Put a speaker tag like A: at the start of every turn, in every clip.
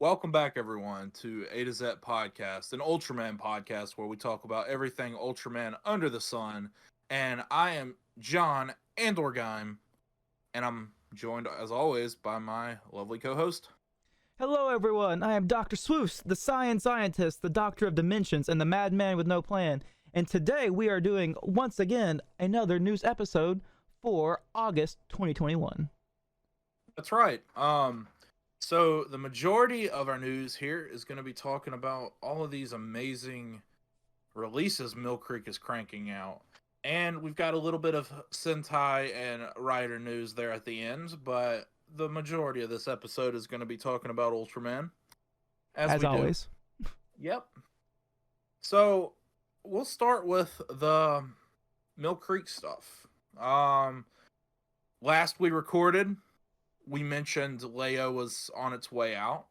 A: Welcome back, everyone, to A to Z Podcast, an Ultraman podcast where we talk about everything Ultraman under the sun. And I am John Andorgeim, and I'm joined, as always, by my lovely co-host.
B: Hello, everyone. I am Dr. Swoos, the science scientist, the doctor of dimensions, and the madman with no plan. And today we are doing, once again, another news episode for August 2021.
A: That's right. So the majority of our news here is going to be talking about all of these amazing releases Millcreek is cranking out. And we've got a little bit of Sentai and Rider news there at the end, but the majority of this episode is going to be talking about Ultraman.
B: As always.
A: Yep. So we'll start with the Millcreek stuff. Last we recorded, we mentioned Leo was on its way out.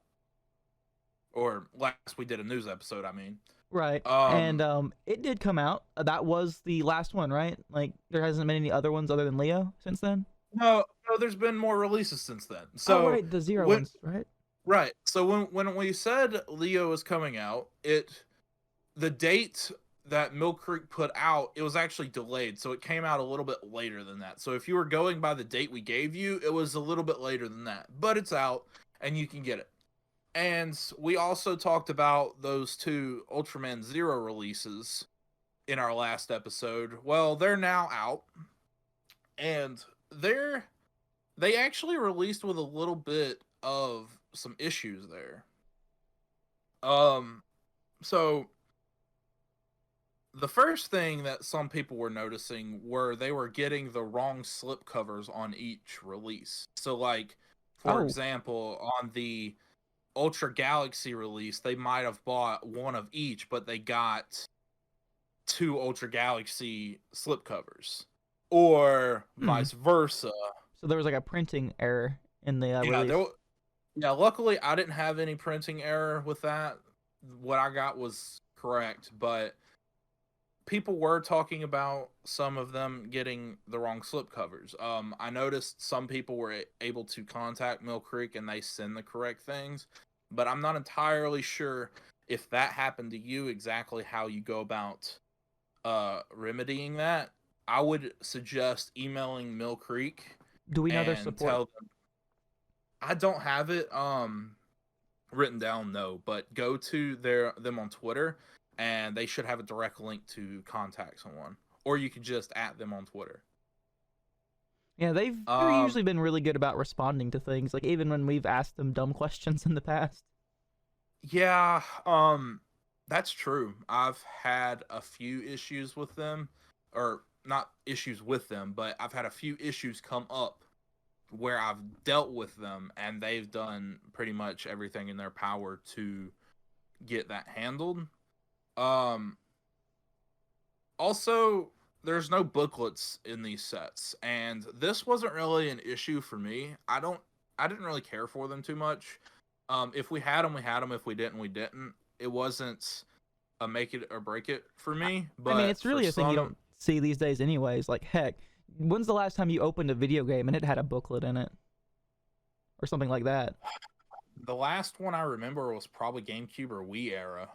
A: Or last we did a news episode, I mean.
B: Right. And it did come out. That was the last one, right? Like, there hasn't been any other ones other than Leo since then?
A: No, there's been more releases since then. So
B: right, the Zero ones, right?
A: Right. So when we said Leo is coming out, the date that Millcreek put out, it was actually delayed, so it came out a little bit later than that. So if you were going by the date we gave you, it was a little bit later than that. But it's out, and you can get it. And we also talked about those two Ultraman Zero releases in our last episode. Well, they're now out, and they actually released with a little bit of some issues there. So the first thing that some people were noticing were they were getting the wrong slip covers on each release. So, like, for example, on the Ultra Galaxy release, they might have bought one of each, but they got two Ultra Galaxy slip covers, or vice versa.
B: So there was like a printing error in the release.
A: Luckily I didn't have any printing error with that. What I got was correct, but people were talking about some of them getting the wrong slip covers. I noticed some people were able to contact Millcreek and they send the correct things, but I'm not entirely sure if that happened to you, exactly how you go about remedying that. I would suggest emailing Millcreek.
B: Do we know their support?
A: I don't have it written down, no, but go to them on Twitter, and they should have a direct link to contact someone, or you could just @ them on Twitter.
B: Yeah, they've usually been really good about responding to things, like even when we've asked them dumb questions in the past.
A: Yeah, that's true. I've had a few issues with them, or not issues with them, but I've had a few issues come up where I've dealt with them, and they've done pretty much everything in their power to get that handled. Also, there's no booklets in these sets, and this wasn't really an issue for me. I didn't really care for them too much. If we had them, we had them. If we didn't, we didn't. It wasn't a make it or break it for me. But
B: I mean, it's really a thing you don't see these days anyways. Like, heck, when's the last time you opened a video game and it had a booklet in it? Or something like that?
A: The last one I remember was probably GameCube or Wii era.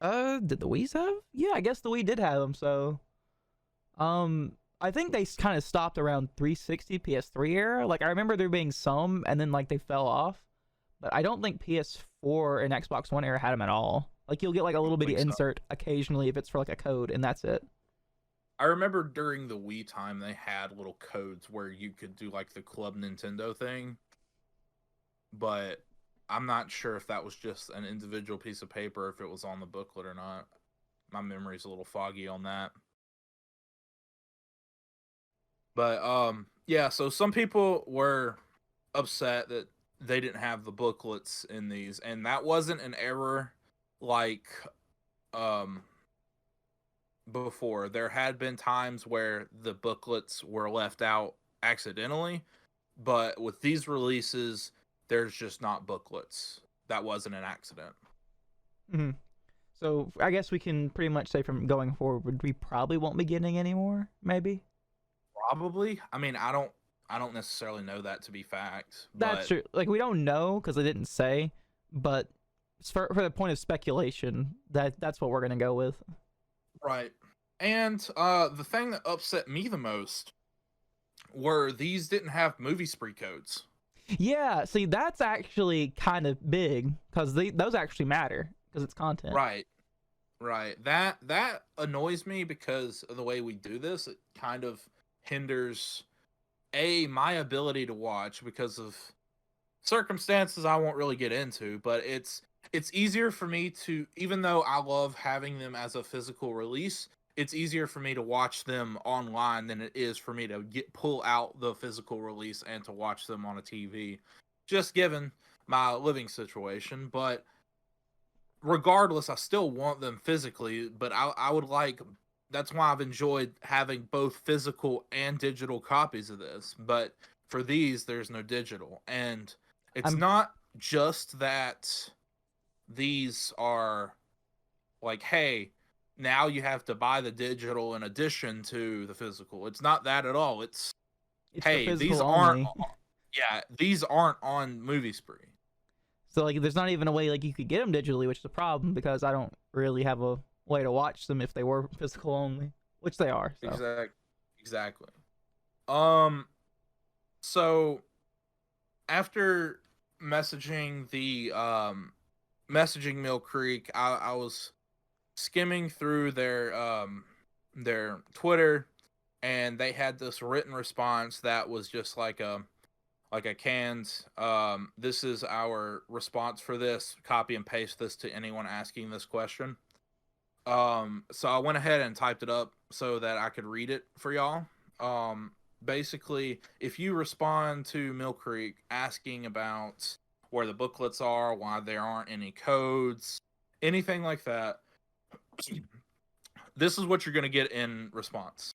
B: Did the Wii's have? Yeah, I guess the Wii did have them, so... I think they kind of stopped around 360, PS3 era. Like, I remember there being some, and then, like, they fell off. But I don't think PS4 and Xbox One era had them at all. Like, you'll get, like, a little bitty insert occasionally if it's for, like, a code, and that's it.
A: I remember during the Wii time, they had little codes where you could do, like, the Club Nintendo thing. But I'm not sure if that was just an individual piece of paper, if it was on the booklet or not. My memory's a little foggy on that. But, yeah, so some people were upset that they didn't have the booklets in these, and that wasn't an error like before. There had been times where the booklets were left out accidentally, but with these releases, there's just not booklets. That wasn't an accident.
B: Mm-hmm. So I guess we can pretty much say from going forward, we probably won't be getting any more, maybe?
A: Probably. I mean, I don't necessarily know that to be fact.
B: That's true. Like, we don't know because they didn't say, but for the point of speculation, that's what we're gonna go with.
A: Right. And the thing that upset me the most were these didn't have Moviespree codes.
B: Yeah, see, that's actually kind of big because those actually matter because it's content.
A: Right. Right. That annoys me because of the way we do this. It kind of hinders my ability to watch because of circumstances I won't really get into, but it's easier for me to, even though I love having them as a physical release, it's easier for me to watch them online than it is for me to pull out the physical release and to watch them on a TV, just given my living situation. But regardless, I still want them physically, but I would like, that's why I've enjoyed having both physical and digital copies of this. But for these, there's no digital. And it's
B: I'm
A: not just that these are like, hey, now you have to buy the digital in addition to the physical. It's not that at all. It's,
B: It's for
A: hey, these
B: physical
A: aren't,
B: only.
A: yeah, these aren't on Moviespree.
B: So like, there's not even a way like you could get them digitally, which is a problem because I don't really have a way to watch them if they were physical only, which they are. So.
A: Exactly. So after messaging the messaging Millcreek, I was skimming through their Twitter, and they had this written response that was just like a canned this is our response for this, copy and paste this to anyone asking this question. So I went ahead and typed it up so that I could read it for y'all. Basically, if you respond to Millcreek asking about where the booklets are, why there aren't any codes, anything like that, this is what you're going to get in response.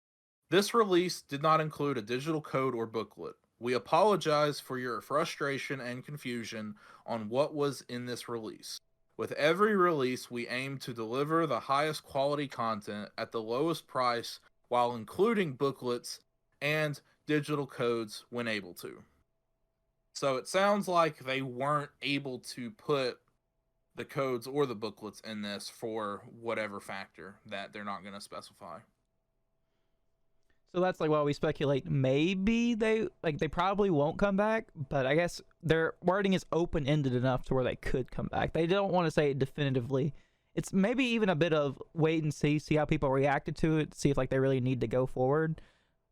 A: This release did not include a digital code or booklet. We apologize for your frustration and confusion on what was in this release. With every release, we aim to deliver the highest quality content at the lowest price while including booklets and digital codes when able to. So it sounds like they weren't able to put the codes or the booklets in this for whatever factor that they're not going to specify.
B: So that's like why we speculate maybe they probably won't come back, but I guess their wording is open ended enough to where they could come back. They don't want to say it definitively. It's maybe even a bit of wait and see how people reacted to it, see if like they really need to go forward.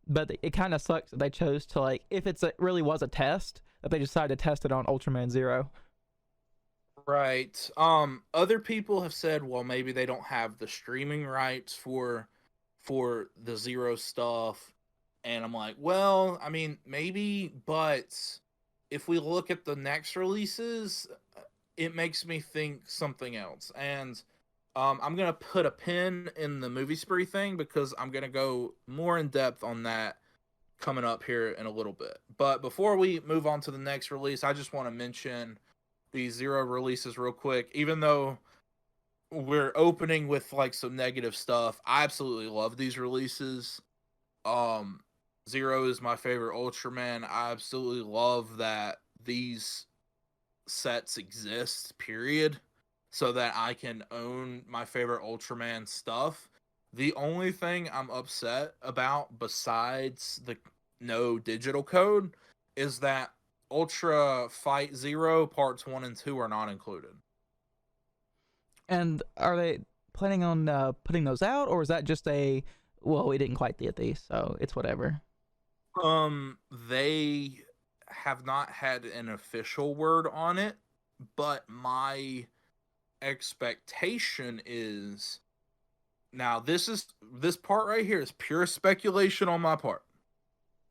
B: But it kind of sucks that they chose to like, if it really was a test, that they decided to test it on Ultraman Zero.
A: Right. Other people have said, well, maybe they don't have the streaming rights for the Zero stuff. And I'm like, well, I mean, maybe, but if we look at the next releases, it makes me think something else. And I'm going to put a pin in the Moviespree thing because I'm going to go more in depth on that coming up here in a little bit. But before we move on to the next release, I just want to mention these Zero releases real quick. Even though we're opening with like some negative stuff, I absolutely love these releases. Zero is my favorite Ultraman. I absolutely love that these sets exist, period, so that I can own my favorite Ultraman stuff. The only thing I'm upset about, besides the no digital code, is that Ultra Fight Zero Parts 1 and 2 are not included.
B: And are they planning on putting those out, or is that just a, well, we didn't quite get these, so it's whatever?
A: They have not had an official word on it, but my expectation is, now this part right here is pure speculation on my part.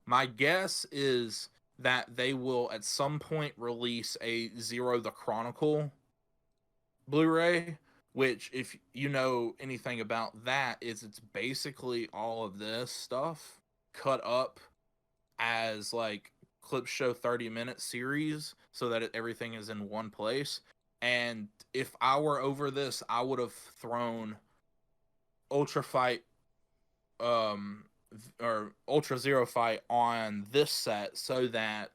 A: My guess is that they will at some point release a Zero the Chronicle Blu-ray, which, if you know anything about that, is it's basically all of this stuff cut up as like clip show 30-minute series so that everything is in one place. And if I were over this, I would have thrown Ultra Fight or Ultra Zero Fight on this set so that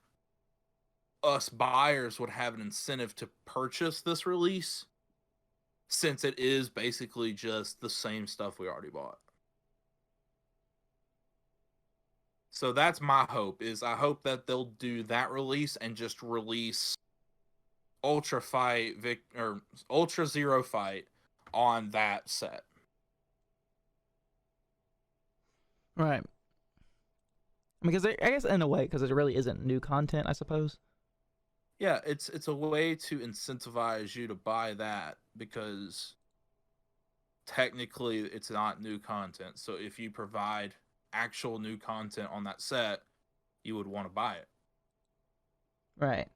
A: us buyers would have an incentive to purchase this release, since it is basically just the same stuff we already bought. So that's my hope, is I hope that they'll do that release and just release Ultra Zero Fight on that set.
B: Right. Because I guess in a way, because it really isn't new content, I suppose.
A: Yeah, it's a way to incentivize you to buy that, because technically it's not new content. So if you provide actual new content on that set, you would want to buy it.
B: Right.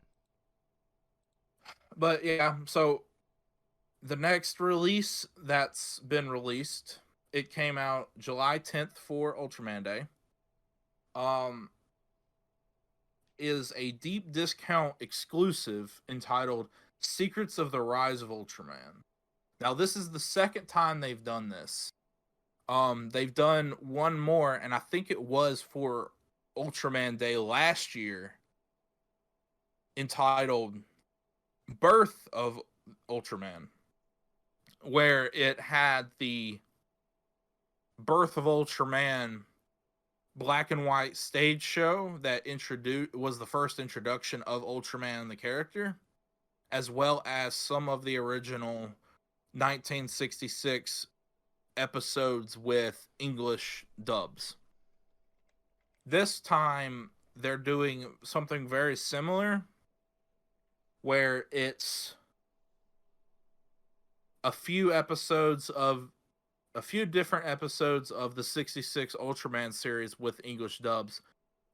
A: But yeah, so the next release that's been released, it came out July 10th for Ultraman Day. Is a deep discount exclusive entitled Secrets of the Rise of Ultraman. Now, this is the second time they've done this. They've done one more, and I think it was for Ultraman Day last year, entitled Birth of Ultraman, where it had the Birth of Ultraman black and white stage show that was the first introduction of Ultraman the character, as well as some of the original 1966 episodes with English dubs. This time they're doing something very similar, where it's a few different episodes of the 66 Ultraman series with English dubs,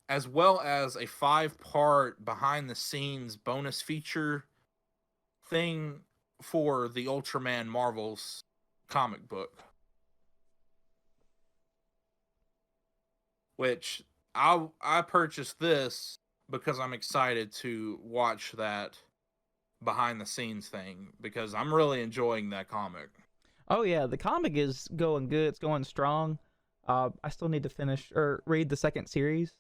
A: as well as a 5-part behind the scenes bonus feature thing for the Ultraman Marvels comic book, which I purchased this because I'm excited to watch that behind the scenes thing, because I'm really enjoying that comic.
B: Oh yeah, the comic is going good. It's going strong. I still need to finish or read the second series.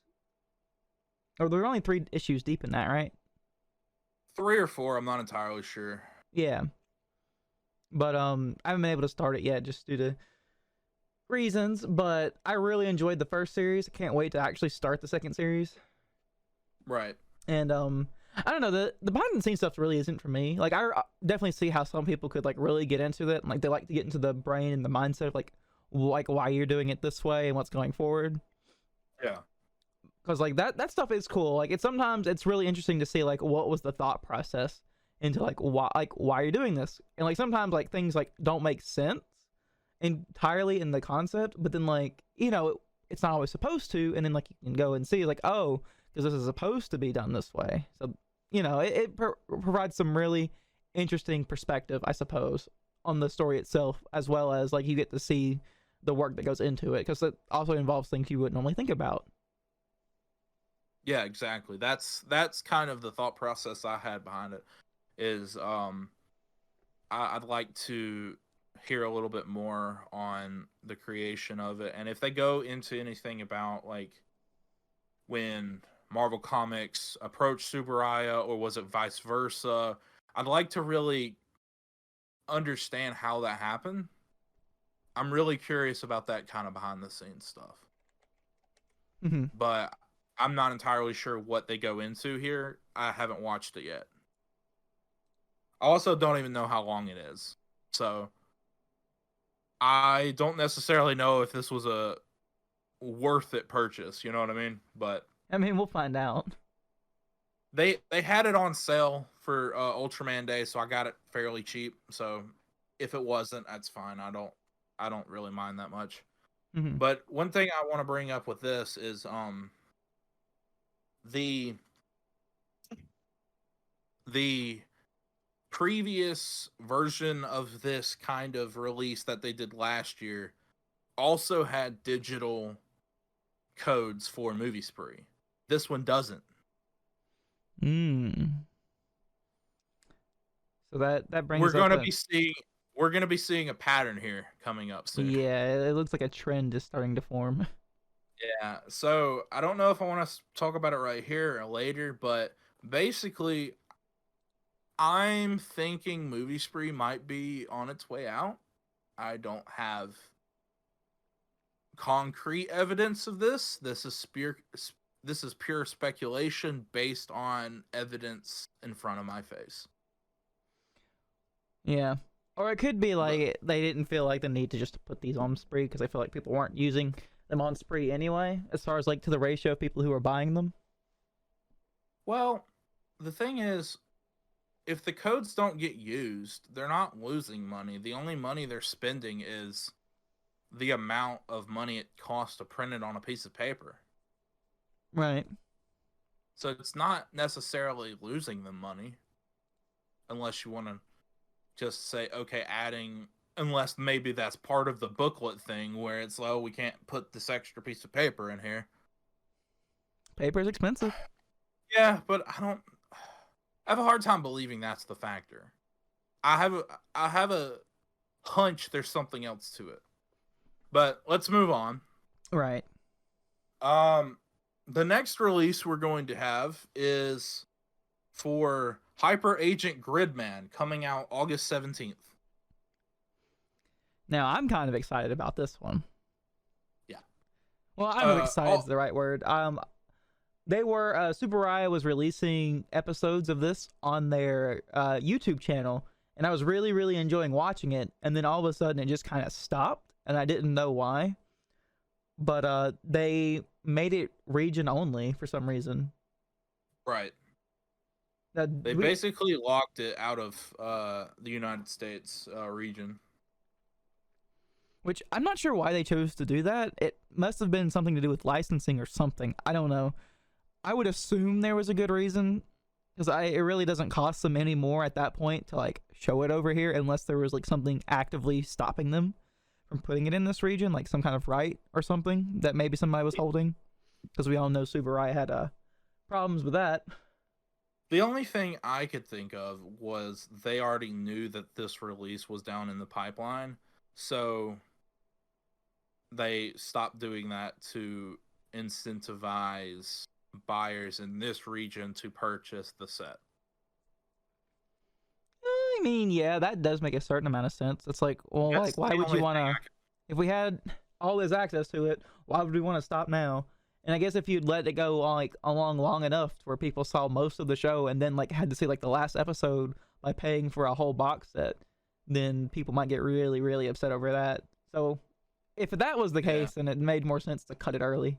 B: Or there are only 3 issues deep in that, right?
A: 3 or 4, I'm not entirely sure.
B: Yeah. But I haven't been able to start it yet just due to reasons, but I really enjoyed the first series. I can't wait to actually start the second series.
A: Right.
B: And I don't know, the behind the scenes stuff really isn't for me. Like, I definitely see how some people could like really get into it, and like they like to get into the brain and the mindset of like why you're doing it this way and what's going forward.
A: Yeah.
B: Because like that stuff is cool. Like, sometimes it's really interesting to see like what was the thought process into like why you're doing this, and like sometimes like things like don't make sense entirely in the concept, but then like, you know, it's not always supposed to, and then like you can go and see like, oh, because this is supposed to be done this way. So, you know, it provides some really interesting perspective, I suppose, on the story itself, as well as like you get to see the work that goes into it, because it also involves things you wouldn't normally think about.
A: Yeah, exactly. That's kind of the thought process I had behind it. Is I'd like to hear a little bit more on the creation of it, and if they go into anything about like when Marvel Comics approached Tsuburaya, or was it vice versa, I'd like to really understand how that happened. I'm really curious about that kind of behind the scenes stuff.
B: Mm-hmm.
A: But I'm not entirely sure what they go into here. I haven't watched it yet. I also don't even know how long it is. So I don't necessarily know if this was a worth it purchase, you know what I mean? But
B: I mean, we'll find out.
A: They had it on sale for Ultraman Day, so I got it fairly cheap. So if it wasn't, that's fine. I don't really mind that much.
B: Mm-hmm.
A: But one thing I want to bring up with this is the previous version of this kind of release that they did last year also had digital codes for Moviespree. This one doesn't.
B: So that brings
A: We're gonna be seeing a pattern here coming up soon.
B: Yeah, it looks like a trend is starting to form.
A: Yeah, so I don't know if I want to talk about it right here or later, but basically, I'm thinking Moviespree might be on its way out. I don't have concrete evidence of this. This is pure speculation based on evidence in front of my face.
B: Yeah. Or it could be like
A: But,
B: they didn't feel like the need to just put these on Spree because I feel like people weren't using them on Spree anyway, as far as like to the ratio of people who are buying them.
A: well, the thing is, if the codes don't get used, they're not losing money. The only money they're spending is the amount of money it costs to print it on a piece of paper.
B: Right.
A: So it's not necessarily losing them money, unless you want to just say, okay, adding, unless maybe that's part of the booklet thing where it's like, oh, we can't put this extra piece of paper in here.
B: Paper is expensive.
A: Yeah, but I have a hard time believing that's the factor. I have a hunch there's something else to it. But let's move on.
B: Right.
A: The next release we're going to have is for Hyper Agent Gridman, coming out August 17th.
B: Now I'm kind of excited about this one.
A: Yeah.
B: Well, I don't know if excited is the right word. They were Super Raya was releasing episodes of this on their YouTube channel, and I was really, really enjoying watching it. And then all of a sudden, it just kind of stopped, and I didn't know why. But they made it region only for some reason.
A: Right. They basically locked it out of the United States region.
B: Which I'm not sure why they chose to do that. It must have been something to do with licensing or something. I don't know. I would assume there was a good reason, because it really doesn't cost them any more at that point to like show it over here, unless there was like something actively stopping them from putting it in this region, like some kind of right or something that maybe somebody was holding, because we all know Subaru had problems with that.
A: The only thing I could think of was they already knew that this release was down in the pipeline, so they stopped doing that to incentivize buyers in this region to purchase the set.
B: I mean, yeah, that does make a certain amount of sense. It's like, well, like, why would you want to, if we had all this access to it, why would we want to stop now? And I guess if you'd let it go like along long enough to where people saw most of the show and then like had to see like the last episode by paying for a whole box set, then people might get really, really upset over that. So if that was the case, then it made more sense to cut it early.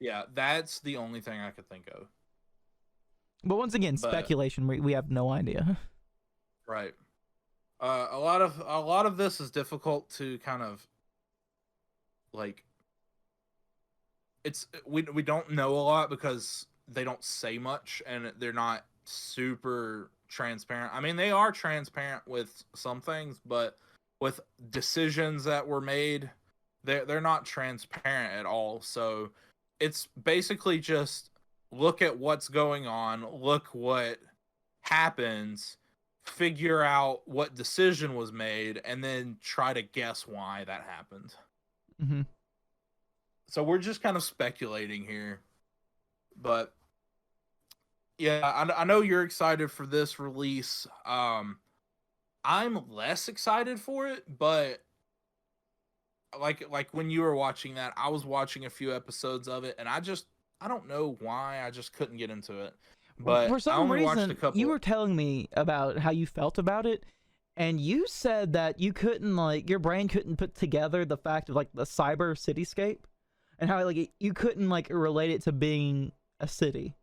A: Yeah, that's the only thing I could think of.
B: But once again, speculation. We have no idea.
A: Right. A lot of this is difficult to kind of like. We don't know a lot because they don't say much and they're not super transparent. I mean, they are transparent with some things, but with decisions that were made, they're not transparent at all. So it's basically just look at what's going on, look what happens, figure out what decision was made, and then try to guess why that happened.
B: Mm-hmm.
A: So we're just kind of speculating here. But yeah, I know you're excited for this release. I'm less excited for it, but like when you were watching that, I was watching a few episodes of it, and I don't know why, I just couldn't get into it. But
B: for some
A: I only
B: reason,
A: watched a couple.
B: You were telling me about how you felt about it, and you said that you couldn't like your brain couldn't put together the fact of like the cyber cityscape, and how like you couldn't like relate it to being a city.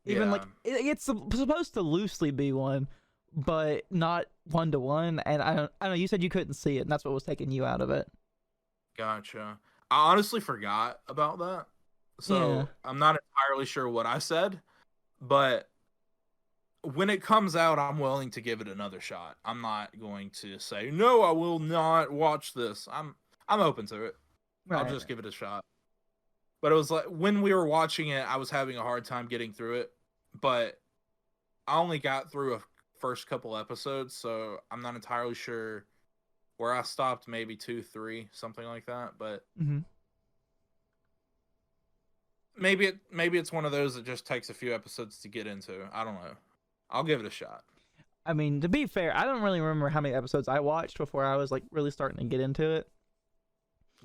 B: Even like it's supposed to loosely be one, but not 1-to-1. And I don't know. You said you couldn't see it, and that's what was taking you out of it.
A: Gotcha. I honestly forgot about that, so I'm not entirely sure what I said. But when it comes out, I'm willing to give it another shot. I'm not going to say no. I will not watch this. I'm open to it. I'll just give it a shot. But it was like when we were watching it, I was having a hard time getting through it. But I only got through a first couple episodes, so I'm not entirely sure where I stopped. Maybe 2, 3, something like that. But maybe it's one of those that just takes a few episodes to get into. I don't know. I'll give it a shot.
B: I mean, to be fair, I don't really remember how many episodes I watched before I was like really starting to get into it.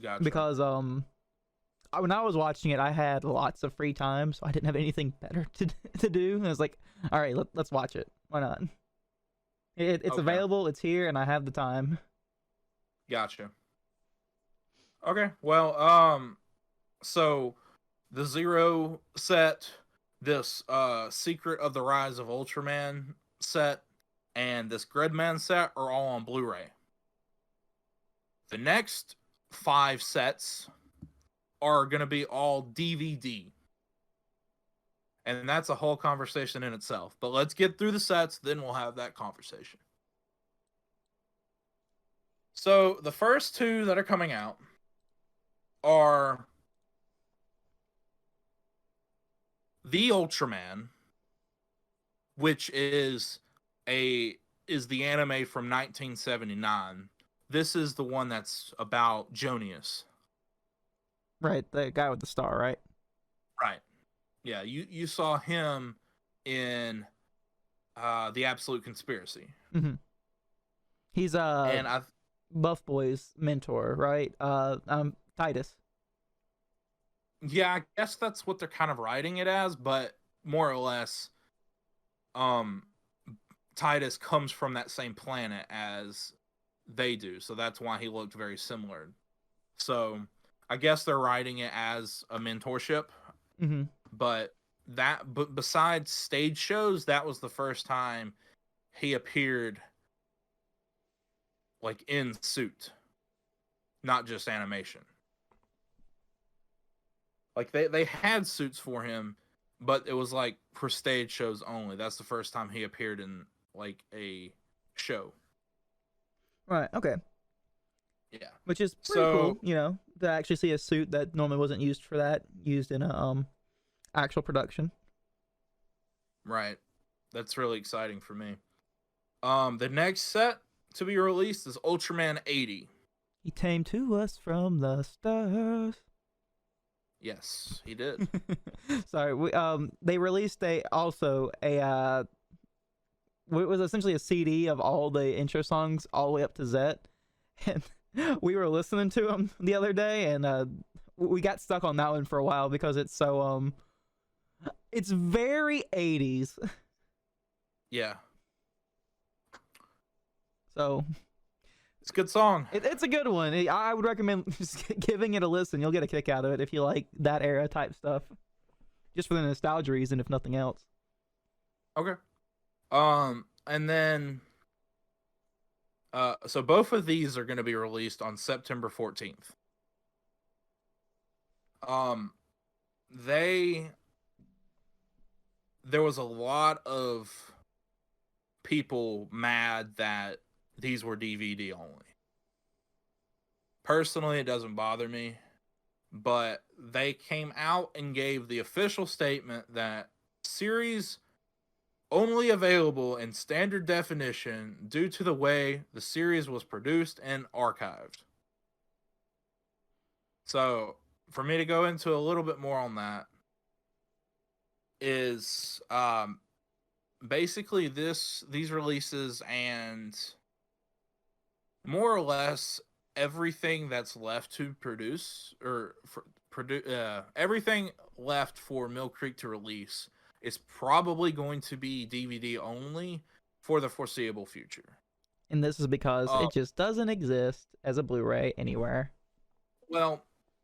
A: Gotcha.
B: Because when I was watching it, I had lots of free time, so I didn't have anything better to do. And I was like, all right, let's watch it. Why not? It's
A: Okay.
B: available, it's here, and I have the time.
A: Gotcha. Okay, well, so the Zero set, this Secret of the Rise of Ultraman set, and this Gridman set are all on Blu-ray. The next 5 sets are going to be all DVD. And that's a whole conversation in itself. But let's get through the sets, then we'll have that conversation. So the first 2 that are coming out are the Ultraman, which is the anime from 1979. This is the one that's about Jonius.
B: Right, the guy with the star, right?
A: Right. Yeah, you saw him in The Absolute Conspiracy.
B: Mm-hmm. He's
A: and I
B: Buff Boy's mentor, right? Titus.
A: Yeah, I guess that's what they're kind of writing it as, but more or less, Titus comes from that same planet as they do, so that's why he looked very similar. So I guess they're writing it as a mentorship.
B: Mm-hmm.
A: But besides stage shows, that was the first time he appeared like in suit, not just animation. Like they had suits for him, but it was like for stage shows only. That's the first time he appeared in like a show.
B: Right. Okay.
A: Yeah.
B: Which is pretty cool, you know, to actually see a suit that normally wasn't used for that used in a actual production.
A: Right. That's really exciting for me. The next set to be released is Ultraman 80.
B: He came to us from the stars.
A: Yes, he did.
B: Sorry, they released it was essentially a CD of all the intro songs all the way up to Zet, and we were listening to them the other day, and we got stuck on that one for a while because it's so it's very 80s.
A: Yeah.
B: So
A: it's a good song.
B: It's a good one. I would recommend just giving it a listen. You'll get a kick out of it if you like that era type stuff, just for the nostalgia reason, if nothing else.
A: Okay. And then so both of these are going to be released on September 14th. There was a lot of people mad that these were DVD only. Personally, it doesn't bother me, but they came out and gave the official statement that series only available in standard definition due to the way the series was produced and archived. So, for me to go into a little bit more on that is basically these releases and more or less everything that's left to produce or everything left for Millcreek to release is probably going to be DVD only for the foreseeable future.
B: And this is because it just doesn't exist as a Blu-ray anywhere.
A: Well,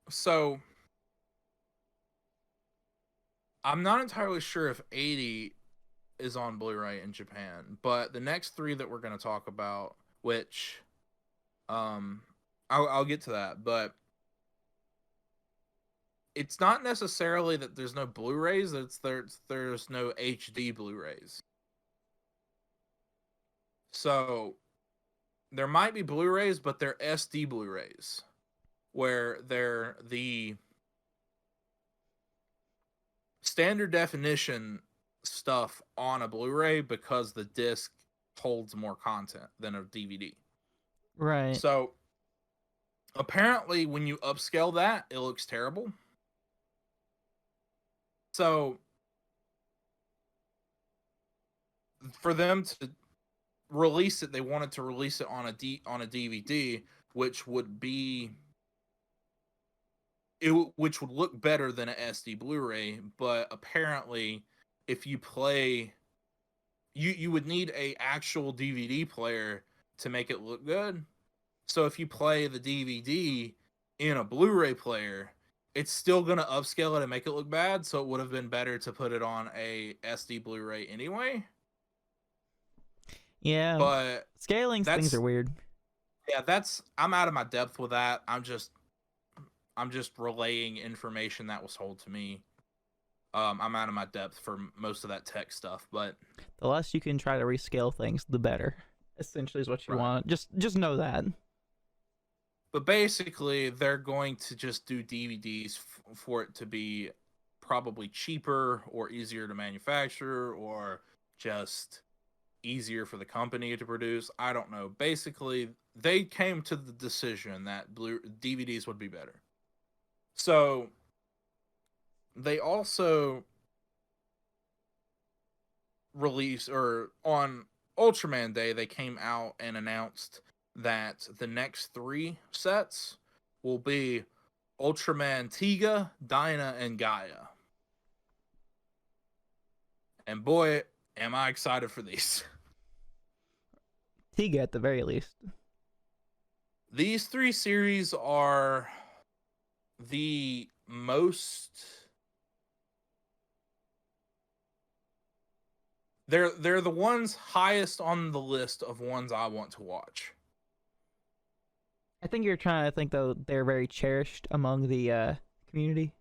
A: so I'm not entirely sure if 80 is on Blu-ray in Japan, but the next 3 that we're going to talk about, which I'll get to that, but it's not necessarily that there's no Blu-rays, there's no HD Blu-rays. So there might be Blu-rays, but they're SD Blu-rays, where they're the standard definition stuff on a Blu-ray because the disc holds more content than a DVD.
B: Right.
A: So apparently when you upscale that, it looks terrible. So for them to release it, they wanted to release it on a DVD, which would be which would look better than an SD Blu-ray. But apparently, if you play, you would need a actual DVD player to make it look good. So if you play the DVD in a Blu-ray player, it's still gonna upscale it and make it look bad. So it would have been better to put it on a SD Blu-ray anyway.
B: Yeah,
A: But
B: scaling things are weird.
A: Yeah, I'm out of my depth with that. I'm just relaying information that was told to me. I'm out of my depth for most of that tech stuff, but
B: the less you can try to rescale things, the better. Essentially, is what you want. Just know that.
A: But basically, they're going to just do DVDs for it to be probably cheaper or easier to manufacture, or just easier for the company to produce. I don't know. Basically, they came to the decision that DVDs would be better. So they also released, or on Ultraman Day, they came out and announced that the next 3 sets will be Ultraman Tiga, Dyna, and Gaia. And boy, am I excited for these.
B: Tiga at the very least.
A: These 3 series are the most... They're the ones highest on the list of ones I want to watch.
B: I think you're trying to think, though, they're very cherished among the community.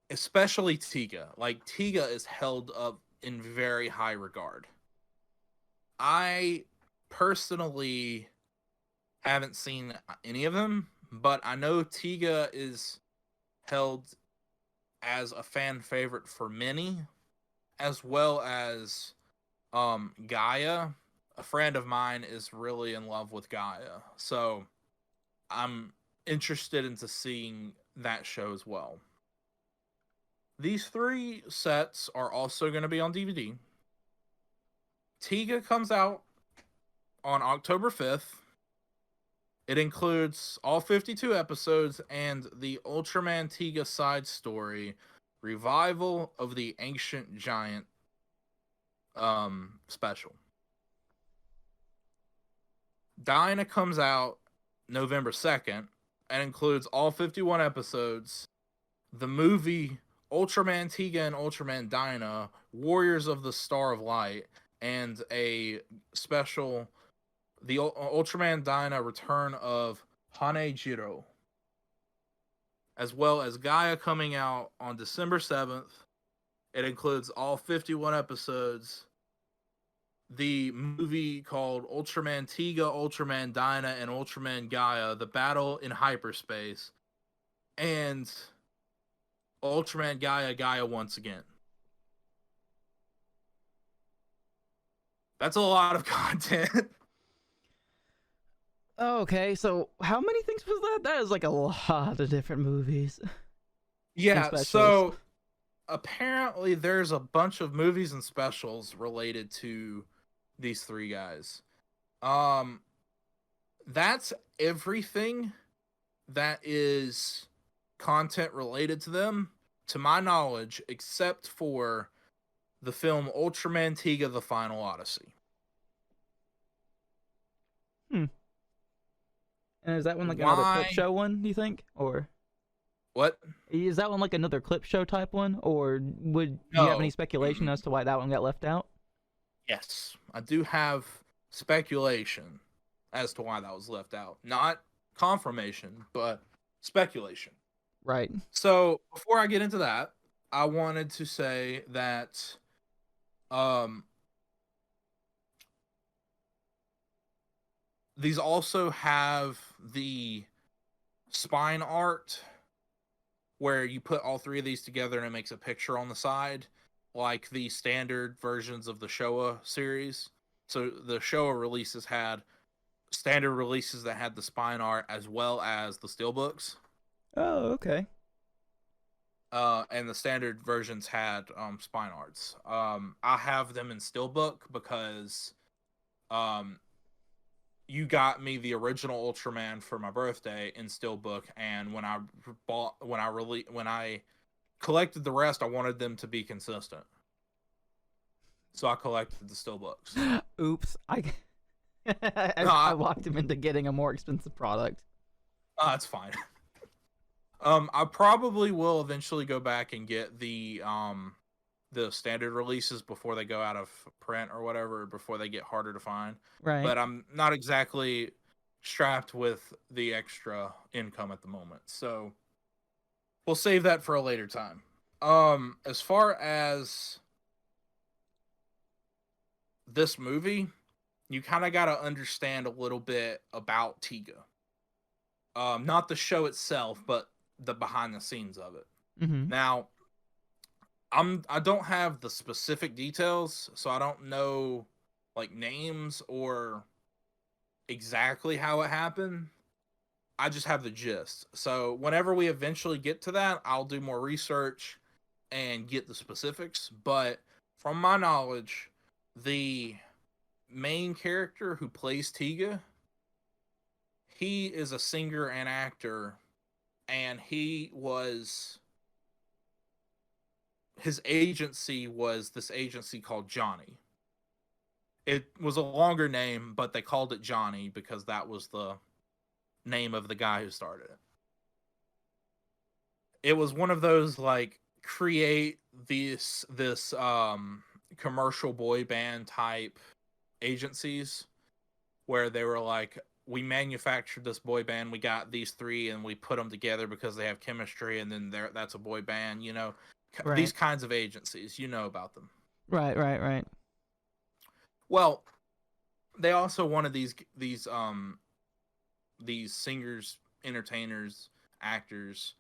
A: Especially Tiga. Like, Tiga is held up in very high regard. I personally haven't seen any of them, but I know Tiga is held as a fan favorite for many, as well as Gaia. A friend of mine is really in love with Gaia, so I'm interested into seeing that show as well. These 3 sets are also going to be on DVD. Tiga comes out on October 5th. It includes all 52 episodes and the Ultraman Tiga side story, Revival of the Ancient Giant special. Dyna comes out November 2nd and includes all 51 episodes, the movie Ultraman Tiga and Ultraman Dyna, Warriors of the Star of Light, and a special, the Ultraman Dyna Return of Hanejiro, as well as Gaia coming out on December 7th. It includes all 51 episodes, the movie called Ultraman Tiga, Ultraman Dyna, and Ultraman Gaia, The Battle in Hyperspace, and Ultraman Gaia once again. That's a lot of content.
B: Okay, so how many things was that? That is like a lot of different movies.
A: Yeah, so apparently there's a bunch of movies and specials related to these 3 guys. That's everything that is content related to them, to my knowledge, except for the film Ultraman Tiga: The Final Odyssey.
B: And is that one like another clip show one, do you think? Or
A: what?
B: Is that one like another clip show type one? Or do you have any speculation as to why that one got left out?
A: Yes, I do have speculation as to why that was left out. Not confirmation, but speculation.
B: Right.
A: So before I get into that, I wanted to say that these also have the spine art where you put all 3 of these together and it makes a picture on the side, like the standard versions of the Showa series. So the Showa releases had standard releases that had the spine art as well as the steelbooks.
B: Oh, okay.
A: and the standard versions had spine arts. I have them in steelbook because you got me the original Ultraman for my birthday in steelbook, and when I collected the rest, I wanted them to be consistent, so I collected the steelbooks.
B: Oops,
A: No,
B: I walked him into getting a more expensive product.
A: it's fine. I probably will eventually go back and get the standard releases before they go out of print or whatever, before they get harder to find.
B: Right.
A: But I'm not exactly strapped with the extra income at the moment, so we'll save that for a later time. As far as this movie, you kind of got to understand a little bit about Tiga. Not the show itself, but the behind the scenes of it.
B: Mm-hmm.
A: Now, I don't have the specific details, so I don't know like names or exactly how it happened. I just have the gist. So whenever we eventually get to that, I'll do more research and get the specifics. But from my knowledge, the main character who plays Tiga, he is a singer and actor, and his agency was this agency called Johnny. It was a longer name, but they called it Johnny because that was the name of the guy who started it. It was one of those like create this commercial boy band type agencies where they were like, we manufactured this boy band, we got these three and we put them together because they have chemistry, and then that's a boy band, you know.
B: Right.
A: These kinds of agencies, you know about them.
B: Right.
A: Well, they also wanted these singers, entertainers, actors.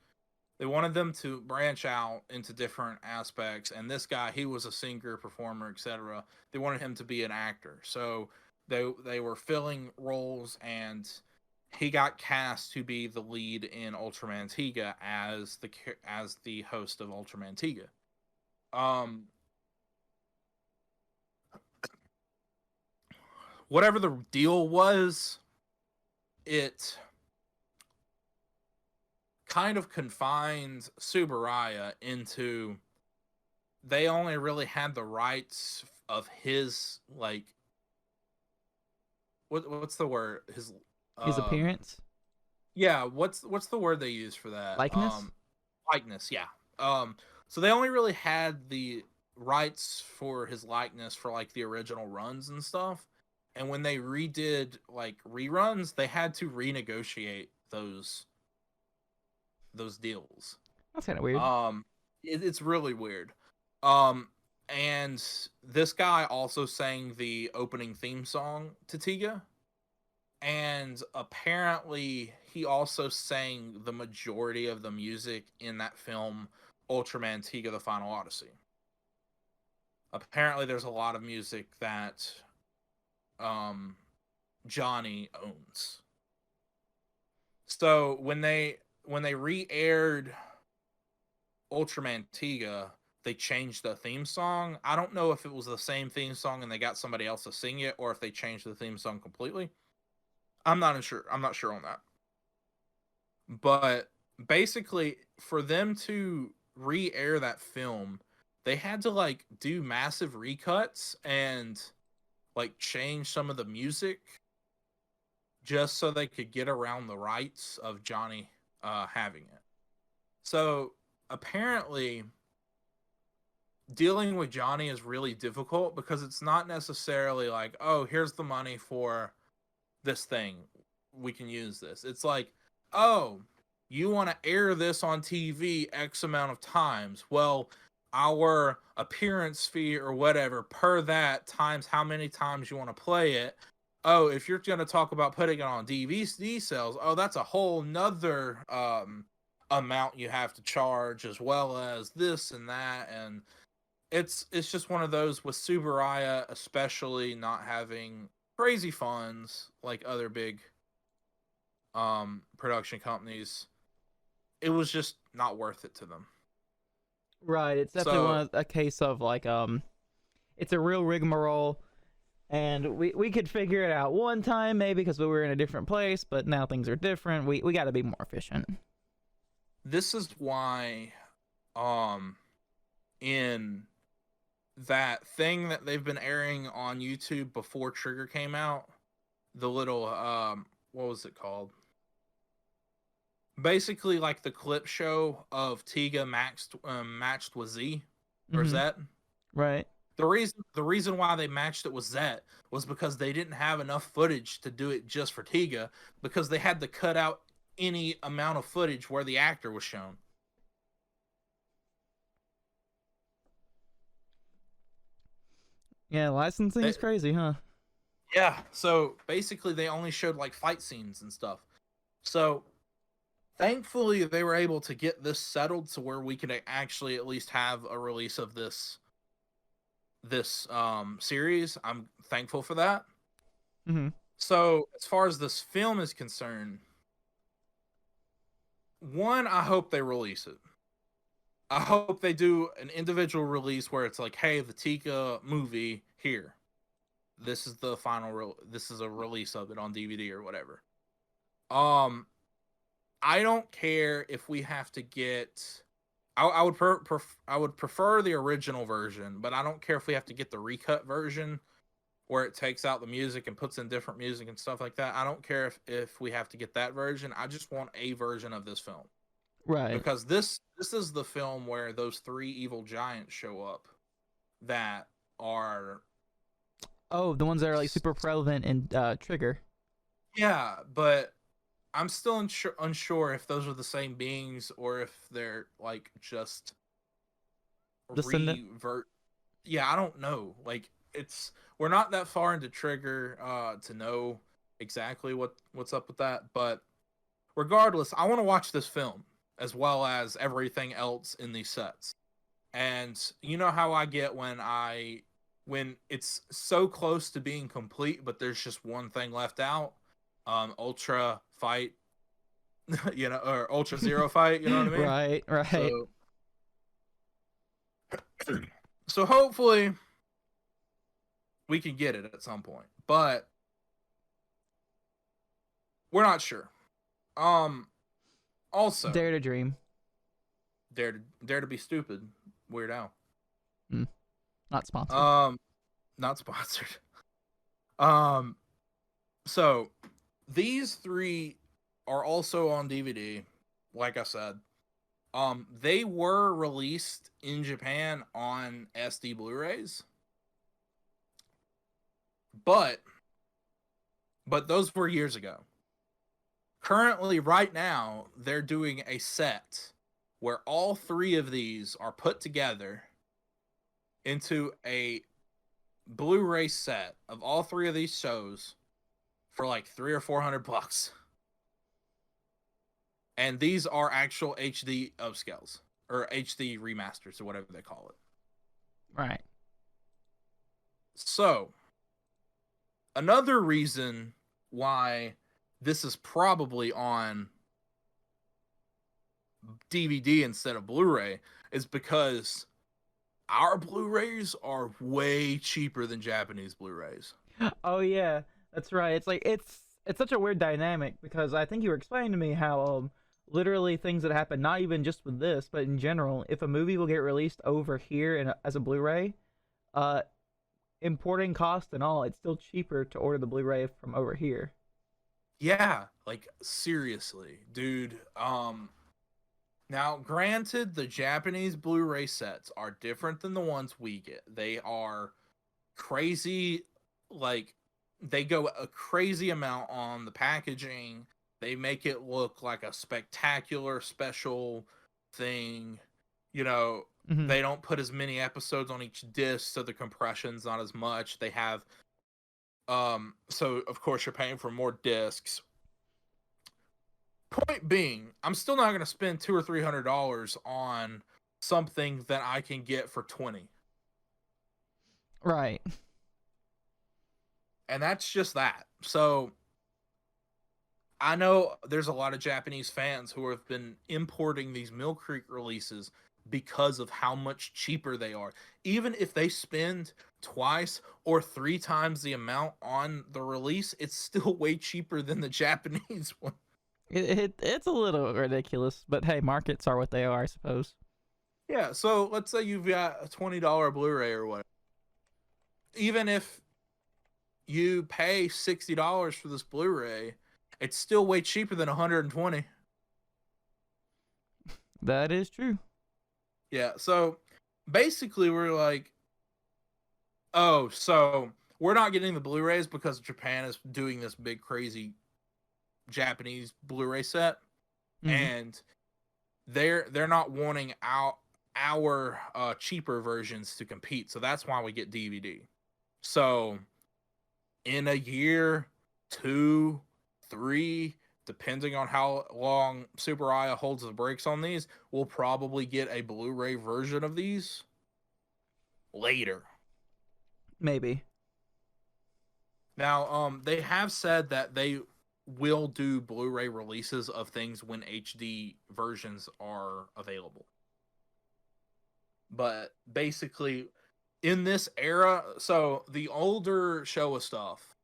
A: They wanted them to branch out into different aspects, and this guy, he was a singer, performer, etc. They wanted him to be an actor, so they were filling roles, and he got cast to be the lead in Ultraman Tiga as the host of Ultraman Tiga. Whatever the deal was, it kind of confined Subaraya into, they only really had the rights of his, like, what's the word, his
B: appearance.
A: Yeah, what's the word they use for that?
B: Likeness.
A: Likeness, yeah. So they only really had the rights for his likeness for like the original runs and stuff, and when they redid like reruns, they had to renegotiate those deals.
B: That's kind of weird.
A: It's really weird. And this guy also sang the opening theme song to Tiga, and apparently he also sang the majority of the music in that film, Ultraman Tiga: The Final Odyssey. Apparently there's a lot of music that Johnny owns. So when they re-aired Ultraman Tiga, they changed the theme song. I don't know if it was the same theme song and they got somebody else to sing it, or if they changed the theme song completely. I'm not sure on that. But basically, for them to re-air that film, they had to like do massive recuts and like change some of the music just so they could get around the rights of Johnny having it. So apparently dealing with Johnny is really difficult, because it's not necessarily like, oh, here's the money for this thing, we can use this. It's like, oh, you want to air this on TV X amount of times. Well, our appearance fee or whatever per that times how many times you want to play it. Oh, if you're going to talk about putting it on DVD sales, oh, that's a whole nother amount you have to charge, as well as this and that. And it's just one of those with Subaraya, especially not having crazy funds like other big production companies. It was just not worth it to them.
B: Right. It's definitely
A: So
B: a case of like it's a real rigmarole, and we could figure it out one time maybe because we were in a different place, but now things are different. We got to be more efficient.
A: this is why, in that thing that they've been airing on YouTube before Trigger came out, the little what was it called? Basically, like the clip show of Tiga matched with Z or
B: Mm-hmm.
A: Zet.
B: Right.
A: The reason why they matched it with Zet was because they didn't have enough footage to do it just for Tiga, because they had to cut out any amount of footage where the actor was shown.
B: Yeah, licensing
A: They,
B: is crazy, huh?
A: yeah, so basically they only showed like fight scenes and stuff. So thankfully they were able to get this settled to where we could actually at least have a release of this series. I'm thankful for that.
B: Mm-hmm.
A: So as far as this film is concerned, one, I hope they release it. I hope they do an individual release where it's like, hey, the Tika movie here. This is the final this is a release of it on DVD or whatever. I don't care if we have to get I would I would prefer the original version, but I don't care if we have to get the recut version where it takes out the music and puts in different music and stuff like that. I don't care if we have to get that version. I just want a version of this film.
B: Right.
A: Because this is the film where those three evil giants show up that are
B: Oh, the ones that are like super prevalent in Trigger.
A: yeah, but I'm still unsure if those are the same beings or if they're like just
B: Descendant.
A: revert. Yeah, I don't know. Like we're not that far into Trigger to know exactly what's up with that, but regardless, I want to watch this film as well as everything else in these sets. And you know how I get when it's so close to being complete, but there's just one thing left out. Ultra fight, or Ultra Zero fight, you know what I mean?
B: Right. Right.
A: So, so hopefully we can get it at some point, but we're not sure. Also,
B: Dare to dream.
A: dare to be stupid. Weird Al.
B: Not sponsored.
A: Not sponsored. Um, so these three are also on DVD. Like I said, they were released in Japan on SD Blu-rays, but those were years ago. Currently, right now, they're doing a set where all three of these are put together into a Blu-ray set of all three of these shows for like $300 or $400, and these are actual HD upscales or HD remasters or whatever they call it.
B: Right.
A: So, another reason why this is probably on DVD instead of Blu-ray is because our Blu-rays are way cheaper than Japanese Blu-rays.
B: Oh yeah, that's right. It's like it's such a weird dynamic because I think you were explaining to me how literally things that happen not even just with this, but in general, if a movie will get released over here as a Blu-ray, uh importing cost and all, it's still cheaper to order the Blu-ray from over here.
A: Yeah, like seriously, dude. Now granted, the Japanese Blu-ray sets are different than the ones we get. They are crazy, like they go a crazy amount on the packaging. They make it look like a spectacular special thing.
B: Mm-hmm.
A: They don't put as many episodes on each disc, so the compression's not as much. They have so of course you're paying for more discs. Point being, I'm still not going to spend $200 or $300 on something that I can get for 20.
B: Right.
A: And that's just that. So I know there's a lot of Japanese fans who have been importing these Millcreek releases because of how much cheaper they are. Even if they spend twice or 3 times the amount on the release, it's still way cheaper than the Japanese one.
B: It's a little ridiculous, but hey, markets are what they are, I suppose.
A: Yeah, so let's say you've got a $20 Blu-ray or whatever. Even if you pay $60 for this Blu-ray, it's still way cheaper than $120.
B: That is true.
A: Yeah, so basically we're like, oh, so we're not getting the Blu-rays because Japan is doing this big crazy Japanese Blu-ray set, and they're not wanting our cheaper versions to compete, so that's why we get DVD. So in a year, 2, 3, depending on how long Super Aya holds the brakes on these, we'll probably get a Blu-ray version of these later.
B: Maybe.
A: Now, they have said that they will do Blu-ray releases of things when HD versions are available. But basically, in this era, so the older Showa stuff,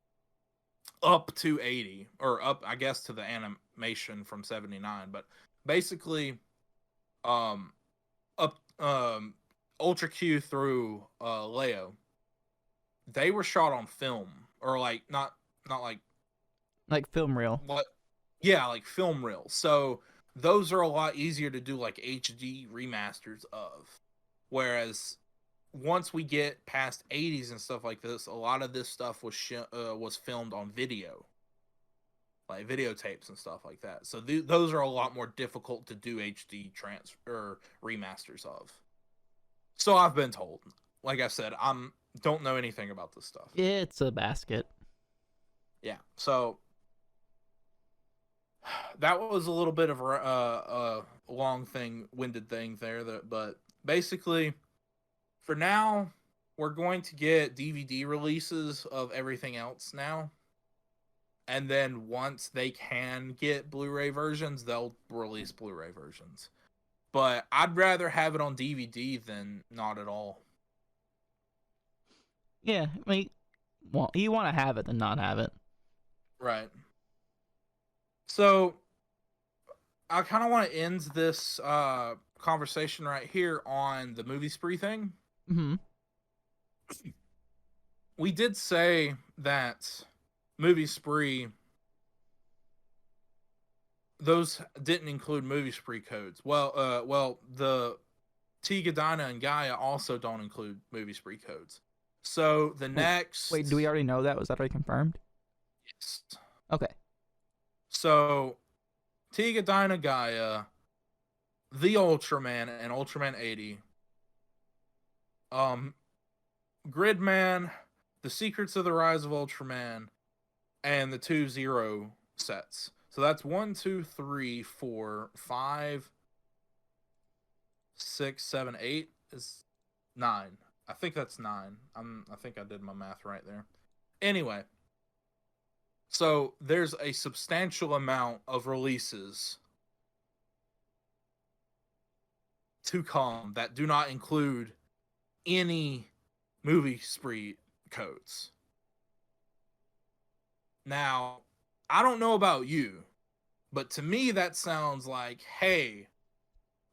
A: up to 80, or up, I guess, to the animation from 79, but basically, up, Ultra Q through Leo, they were shot on film, or like not like
B: film reel.
A: What? Yeah, like film reel. So those are a lot easier to do like HD remasters of. Whereas once we get past 80s and stuff like this, a lot of this stuff was filmed on video, like videotapes and stuff like that. So those are a lot more difficult to do HD remasters of. So I've been told. Like I said, don't know anything about this stuff.
B: It's a basket.
A: Yeah. So that was a little bit of a winded thing there. But basically, for now, we're going to get DVD releases of everything else now. And then once they can get Blu-ray versions, they'll release Blu-ray versions. But I'd rather have it on DVD than not at all.
B: Yeah, I mean, well, you want to have it than not have it.
A: Right. So I kind of want to end this conversation right here on the Moviespree thing.
B: Mm-hmm.
A: We did say that Moviespree, those didn't include Moviespree codes. Well, the Tiga, Dyna, and Gaia also don't include Moviespree codes. So the next...
B: Wait, do we already know that? Was that already confirmed?
A: Yes.
B: Okay.
A: So, Tiga, Dyna, Gaia, the Ultraman, and Ultraman 80, Gridman, The Secrets of the Rise of Ultraman, and the 2 Zero sets. So that's 1, 2, 3, 4, 5, 6, 7, 8 is 9. I think that's 9. I think I did my math right there. Anyway, so there's a substantial amount of releases to come that do not include any Moviespree codes. Now, I don't know about you, but to me that sounds like, hey,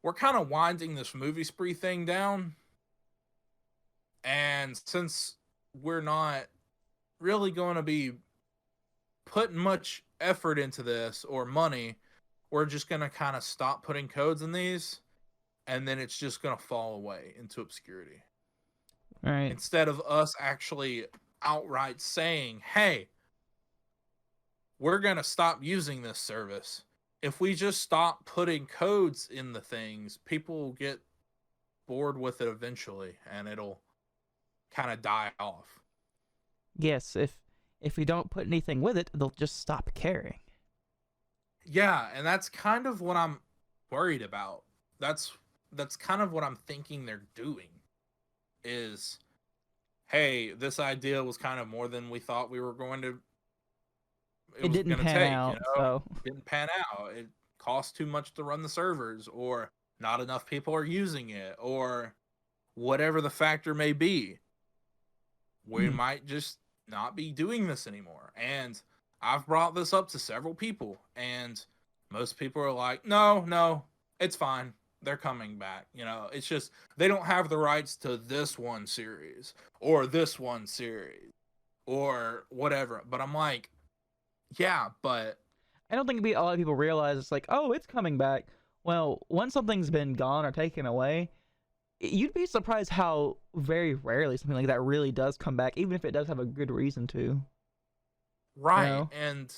A: we're kind of winding this Moviespree thing down. And since we're not really going to be putting much effort into this or money, we're just going to kind of stop putting codes in these, and then it's just going to fall away into obscurity.
B: All right.
A: Instead of us actually outright saying, hey, we're going to stop using this service. If we just stop putting codes in the things, people will get bored with it eventually, and it'll kind of die off.
B: Yes, if we don't put anything with it, they'll just stop caring.
A: Yeah, and that's kind of what I'm worried about. That's kind of what I'm thinking they're doing. Is, hey, this idea was kind of more than we thought we were going to.
B: It didn't pan out, so
A: it didn't pan out. It cost too much to run the servers, or not enough people are using it, or whatever the factor may be. We might just not be doing this anymore. And I've brought this up to several people, and most people are like, no, it's fine. They're coming back. You know, it's just they don't have the rights to this one series or this one series or whatever. But I'm like, yeah, but
B: I don't think a lot of people realize it's like, oh, it's coming back. Well, once something's been gone or taken away, you'd be surprised how very rarely something like that really does come back, even if it does have a good reason to.
A: right.
B: You know?
A: And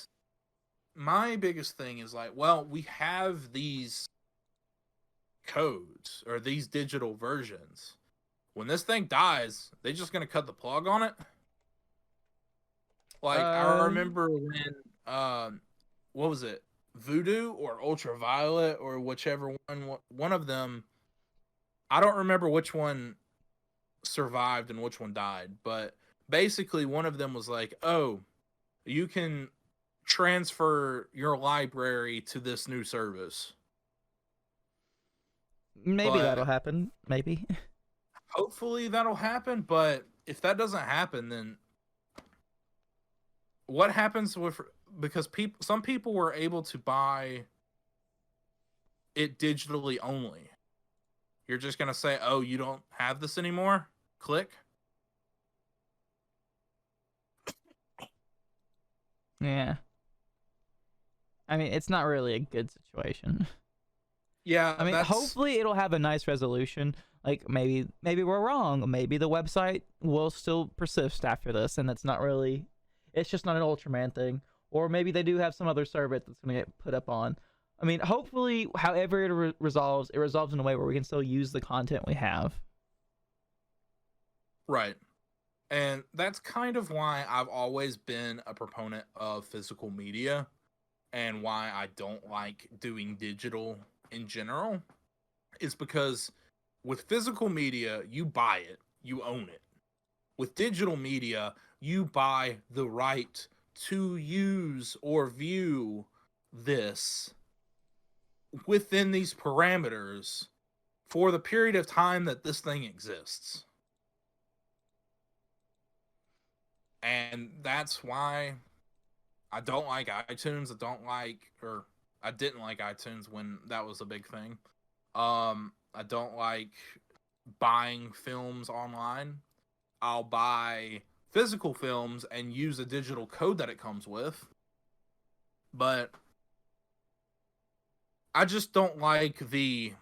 A: my biggest thing is like, well, we have these codes or these digital versions. When this thing dies, they just gonna cut the plug on it? Like I remember when what was it? Voodoo or Ultraviolet or whichever one of them, I don't remember which one survived and which one died, but basically one of them was like, "Oh, you can transfer your library to this new service."
B: Maybe
A: But
B: that'll happen. Maybe.
A: hopefully that'll happen, but if that doesn't happen, then what happens with, because some people were able to buy it digitally only. You're just going to say, "Oh, you don't have this anymore?" Click.
B: Yeah. I mean, it's not really a good situation.
A: Yeah,
B: I mean, hopefully it'll have a nice resolution. Like maybe we're wrong. Maybe the website will still persist after this, and it's just not an Ultraman thing. Or maybe they do have some other service that's going to get put up on. I mean, hopefully, however it resolves in a way where we can still use the content we have.
A: Right. And that's kind of why I've always been a proponent of physical media, and why I don't like doing digital in general, is because with physical media, you buy it, you own it. With digital media, you buy the right to use or view this within these parameters for the period of time that this thing exists. And that's why I don't like iTunes. I didn't like iTunes when that was a big thing. I don't like buying films online. I'll buy physical films and use a digital code that it comes with. But I just don't like the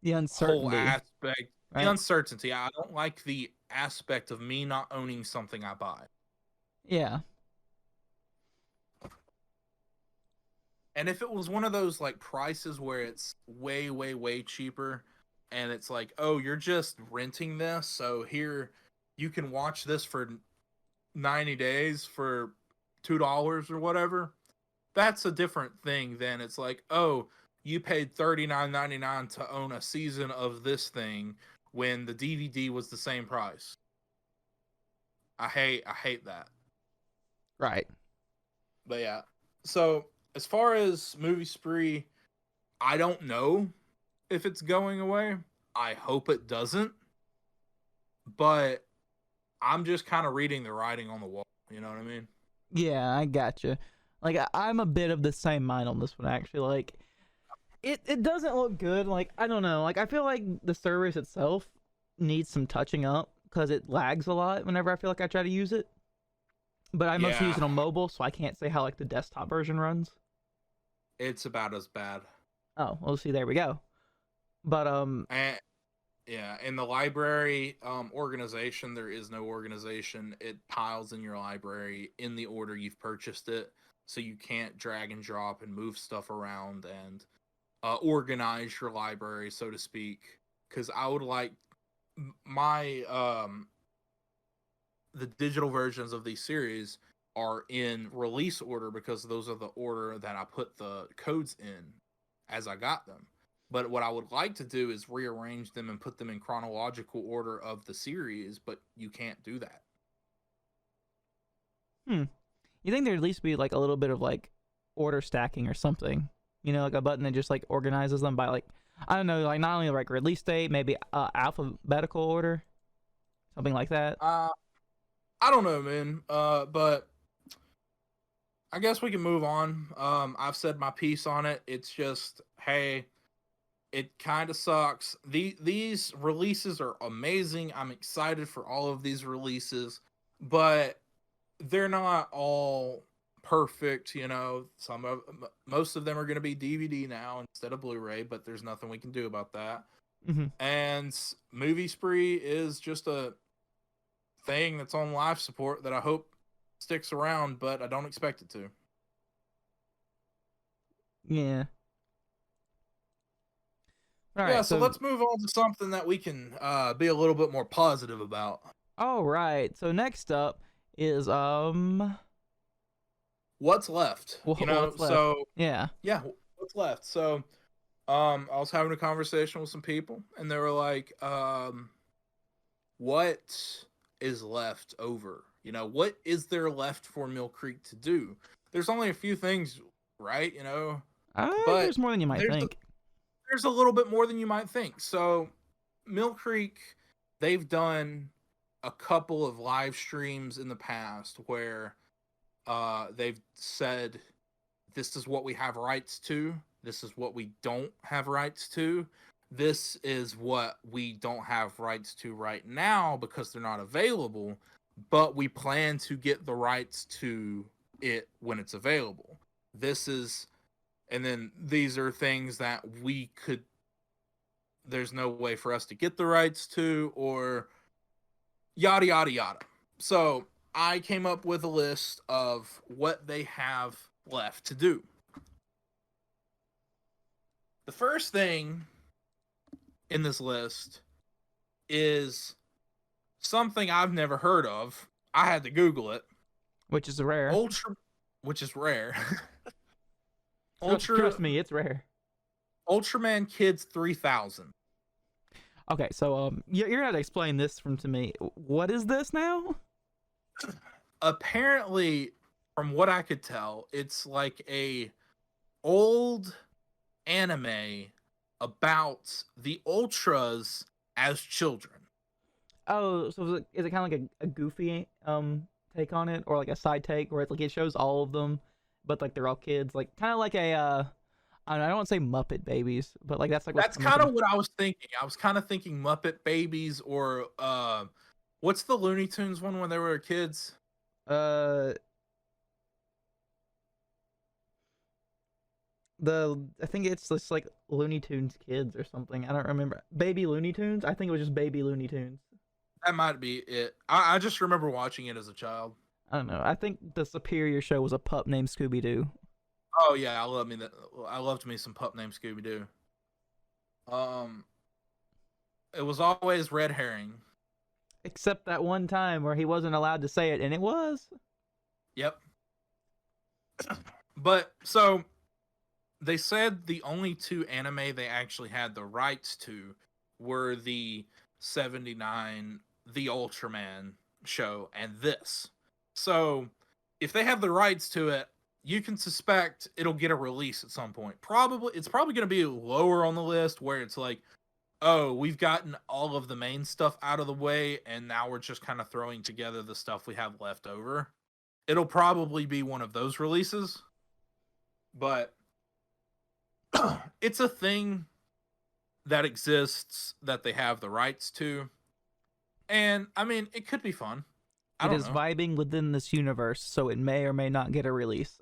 B: uncertainty.
A: whole aspect,
B: right?
A: the uncertainty. I don't like the aspect of me not owning something I buy.
B: Yeah.
A: And if it was one of those like prices where it's way, way, way cheaper, and it's like, oh, you're just renting this, so here you can watch this for 90 days for $2 or whatever, that's a different thing than it's like, oh, you paid $39.99 to own a season of this thing when the DVD was the same price. I hate that.
B: Right.
A: But yeah. So as far as Moviespree, I don't know if it's going away. I hope it doesn't. But I'm just kind of reading the writing on the wall. You know what I mean?
B: Yeah, I gotcha. Like I'm a bit of the same mind on this one actually. Like it doesn't look good. Like I don't know. Like I feel like the service itself needs some touching up because it lags a lot whenever I feel like I try to use it. But I mostly use it on mobile, so I can't say how like the desktop version runs.
A: It's about as bad.
B: Oh, well, see, there we go. But
A: yeah, in the library organization, there is no organization. It piles in your library in the order you've purchased it, so you can't drag and drop and move stuff around and organize your library, so to speak. Because I would like my the digital versions of these series are in release order because those are the order that I put the codes in as I got them. But what I would like to do is rearrange them and put them in chronological order of the series, but you can't do that.
B: You think there'd at least be like a little bit of like order stacking or something? You know, like a button that just like organizes them by like, I don't know, like not only like release date, maybe alphabetical order, something like that.
A: I don't know, man. But I guess we can move on. I've said my piece on it. It's just, hey, it kind of sucks. These releases are amazing. I'm excited for all of these releases, but they're not all perfect. You know, most of them are going to be DVD now instead of Blu-ray, but there's nothing we can do about that.
B: Mm-hmm.
A: And Moviespree is just a thing that's on life support that I hope sticks around, but I don't expect it to.
B: Yeah. All
A: Yeah,
B: right.
A: so
B: So,
A: let's move on to something that we can be a little bit more positive about.
B: all right. So next up is
A: What's left? You know,
B: what's left?
A: so
B: Yeah.
A: yeah, what's left? So I was having a conversation with some people and they were like, what is left over? You know, what is there left for Millcreek to do? There's only a few things, right? You know, but
B: There's more than you might think.
A: there's a little bit more than you might think. So Millcreek, they've done a couple of live streams in the past where they've said this is what we have rights to, this is what we don't have rights to, this is what we don't have rights to right now because they're not available, but we plan to get the rights to it when it's available. This is, and then these are things that we could, there's no way for us to get the rights to, or yada yada yada. So I came up with a list of what they have left to do. The first thing in this list is something I've never heard of. I had to Google it.
B: Which is rare.
A: Which is rare.
B: Trust me, it's rare.
A: Ultraman Kids 3000.
B: Okay, so you're gonna have to explain this to me. What is this now?
A: Apparently, from what I could tell, it's like a old anime about the Ultras as children.
B: Oh, so is it kind of like a goofy take on it, or like a side take where it's like it shows all of them, but like they're all kids, like kind of like a I don't want to say Muppet Babies, but like that's
A: kind of what I was thinking. I was kind of thinking Muppet Babies, or what's the Looney Tunes one when they were kids?
B: I think it's just like Looney Tunes Kids or something. I don't remember. Baby Looney Tunes. I think it was just Baby Looney Tunes.
A: That might be it. I just remember watching it as a child.
B: I don't know. I think the superior show was a pup named Scooby Doo.
A: Oh yeah, I loved me some pup named Scooby Doo. It was always red herring.
B: Except that one time where he wasn't allowed to say it, and it was.
A: Yep. But so they said the only two anime they actually had the rights to were the 79 The Ultraman show and this. So if they have the rights to it, you can suspect it'll get a release at some point. It's probably going to be lower on the list where it's like, oh, we've gotten all of the main stuff out of the way and now we're just kind of throwing together the stuff we have left over. It'll probably be one of those releases. But it's a thing that exists that they have the rights to. And I mean, it could be fun.
B: It is vibing within this universe, so it may or may not get a release.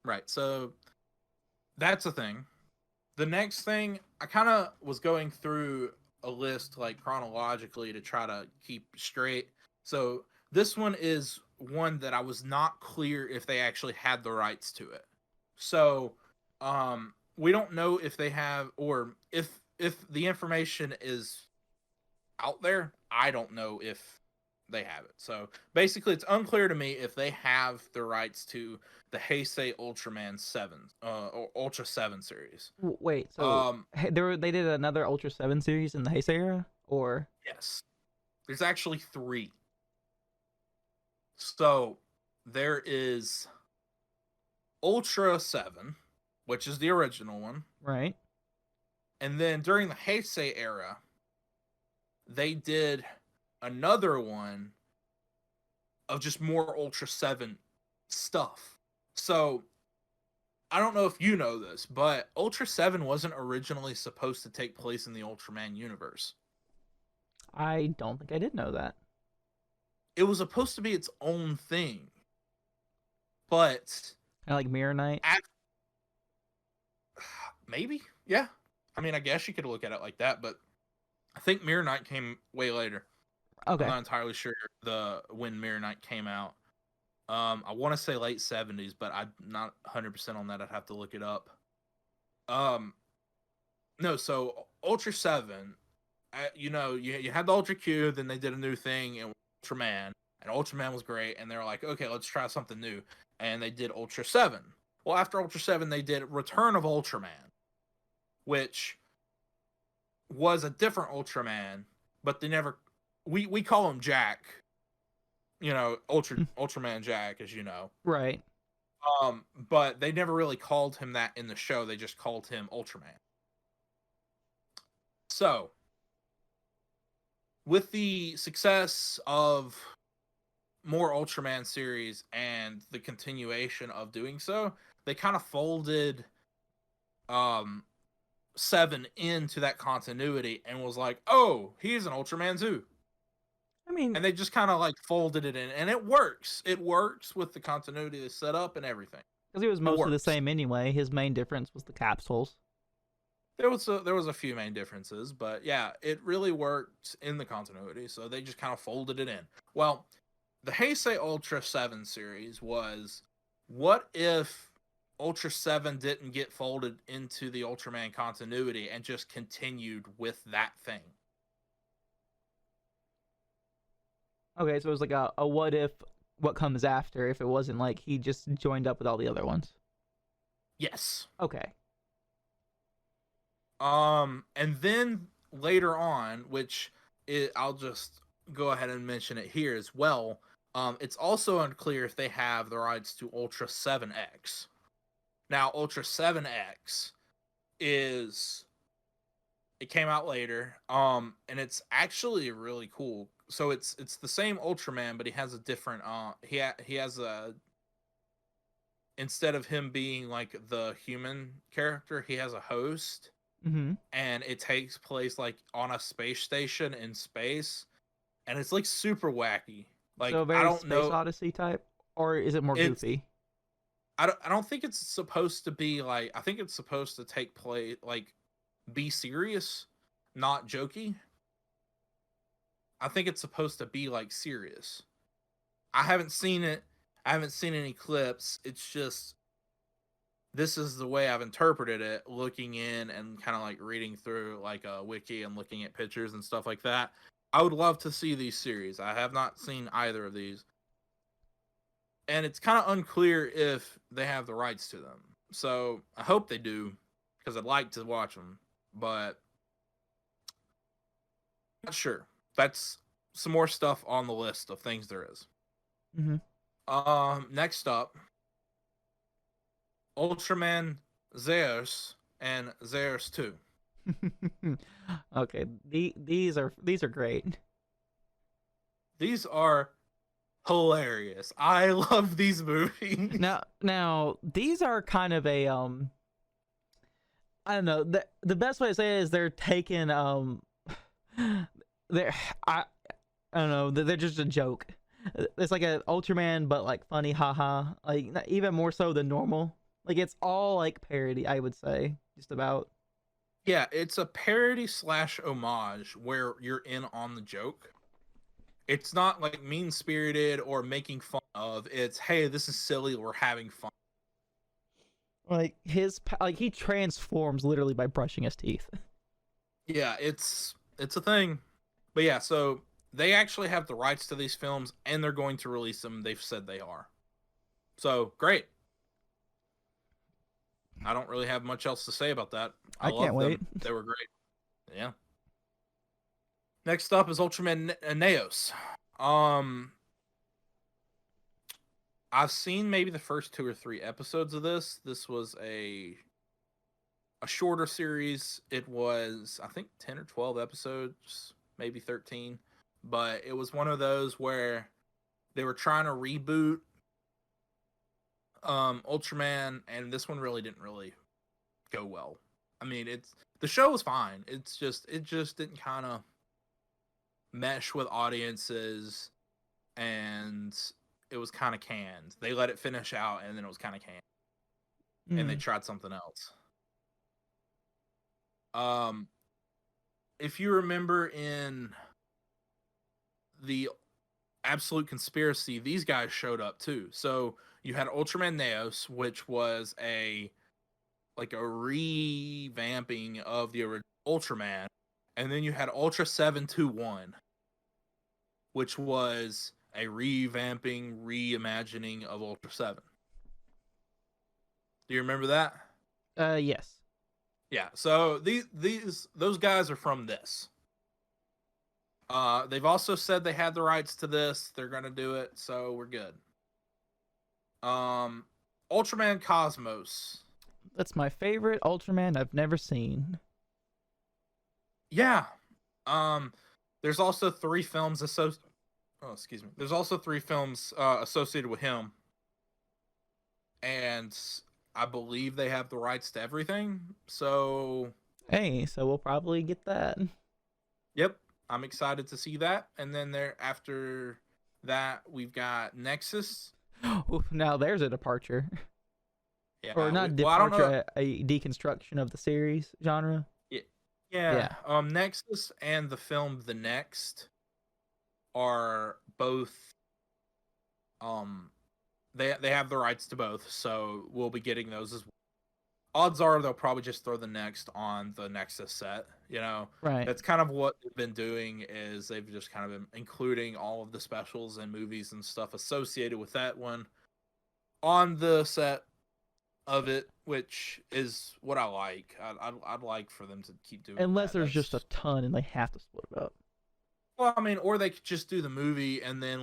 A: Right. So that's a thing. The next thing, I kind of was going through a list like chronologically to try to keep straight. So this one is one that I was not clear if they actually had the rights to it. So we don't know if they have, or if the information is out there. I don't know if they have it. So basically, it's unclear to me if they have the rights to the Heisei Ultraman 7 or Ultra 7 series.
B: Wait, so they did another Ultra 7 series in the Heisei era, or?
A: Yes, there's actually 3. So there is Ultra 7, which is the original one.
B: Right.
A: And then during the Heisei era, they did another one of just more Ultra 7 stuff. So, I don't know if you know this, but Ultra 7 wasn't originally supposed to take place in the Ultraman universe.
B: I don't think I did know that.
A: It was supposed to be its own thing. But
B: Kind of like Mirror Knight.
A: Maybe, yeah. I mean, I guess you could look at it like that, but I think Mirror Knight came way later.
B: Okay.
A: I'm not entirely sure when Mirror Knight came out. I want to say late 70s, but I'm not 100% on that. I'd have to look it up. No, so Ultra 7, you had the Ultra Q, then they did a new thing in Ultraman, and Ultraman was great, and they were like, okay, let's try something new. And they did Ultra 7. Well, after Ultra 7, they did Return of Ultraman, which was a different Ultraman, but they never... We call him Jack. Ultraman Jack, as you know.
B: Right.
A: But they never really called him that in the show. They just called him Ultraman. So, with the success of more Ultraman series and the continuation of doing so, they kind of folded 7 into that continuity and was like, oh, he's an Ultraman too.
B: I mean,
A: and they just kind of like folded it in, and it works. It works with the continuity they set up and everything.
B: because he was mostly the same anyway. His main difference was the capsules.
A: There was a few main differences, but yeah, it really worked in the continuity, so they just kind of folded it in. Well, the Heisei Ultra 7 series was, what if Ultra 7 didn't get folded into the Ultraman continuity and just continued with that thing?
B: Okay, so it was like a what if, what comes after if it wasn't like he just joined up with all the other ones.
A: Yes.
B: Okay.
A: And then later on, I'll just go ahead and mention it here as well. It's also unclear if they have the rights to Ultra 7X. Now, Ultra 7X it came out later. And it's actually really cool. So it's the same Ultraman, but he has a different he has a, instead of him being like the human character, he has a host.
B: Mm-hmm.
A: And it takes place like on a space station in space, and it's like super wacky. Like,
B: So very
A: I don't
B: Space
A: know,
B: Odyssey type, or is it more goofy?
A: I don't think it's supposed to be like, I think it's supposed to take place like be serious, not jokey. I think it's supposed to be like serious. I haven't seen it. I haven't seen any clips. It's just, this is the way I've interpreted it, looking in and kind of like reading through like a wiki and looking at pictures and stuff like that. I would love to see these series. I have not seen either of these. And it's kind of unclear if they have the rights to them. So I hope they do, because I'd like to watch them. But not sure. That's some more stuff on the list of things there is.
B: Mm-hmm.
A: Next up, Ultraman Zeus and Zeus 2.
B: Okay, these are great.
A: These are hilarious. I love these movies.
B: Now these are kind of a I don't know, the best way to say it is they're taking they're I don't know, they're just a joke. It's like an Ultraman, but like funny, haha. Like even more so than normal. Like it's all like parody, I would say, just about.
A: Yeah, it's a parody / homage where you're in on the joke. It's not like mean spirited or making fun of. It's, hey, this is silly. We're having fun.
B: Like he transforms literally by brushing his teeth.
A: Yeah, it's a thing. But yeah, so they actually have the rights to these films, and they're going to release them. They've said they are. So great. I don't really have much else to say about that.
B: I can't wait.
A: They were great. Yeah. Next up is Ultraman Neos. I've seen maybe the first 2 or 3 episodes of this. This was a a shorter series. It was, I think, 10 or 12 episodes, maybe 13. But it was one of those where they were trying to reboot Ultraman, and this one really didn't really go well. I mean, the show was fine. It just didn't kind of mesh with audiences, and it was kind of canned. They let it finish out, and then it was kind of canned, and they tried something else. If you remember in the Absolute Conspiracy, these guys showed up too. So you had Ultraman Neos, which was a revamping of the original Ultraman, and then you had Ultra 721, which was a reimagining of Ultra 7. Do you remember that?
B: Yes.
A: Yeah. So those guys are from this. They've also said they had the rights to this. They're gonna do it, so we're good. Ultraman Cosmos.
B: That's my favorite Ultraman I've never seen.
A: Yeah. There's also 3 films There's also 3 films associated with him, and I believe they have the rights to everything. So
B: Hey, so we'll probably get that.
A: Yep, I'm excited to see that. And then after that, we've got Nexus.
B: Now there's a departure.
A: Yeah,
B: Or not departure, a deconstruction of the series genre.
A: Yeah. Nexus and the film The Next are both they have the rights to both, so we'll be getting those as well. Odds are they'll probably just throw the Next on the Nexus set,
B: Right.
A: That's kind of what they've been doing, is they've just kind of been including all of the specials and movies and stuff associated with that one on the set of it, which is what I like. I'd like for them to keep doing
B: Unless
A: that.
B: there's just a ton and they have to split it up.
A: Well, I mean, or they could just do the movie and then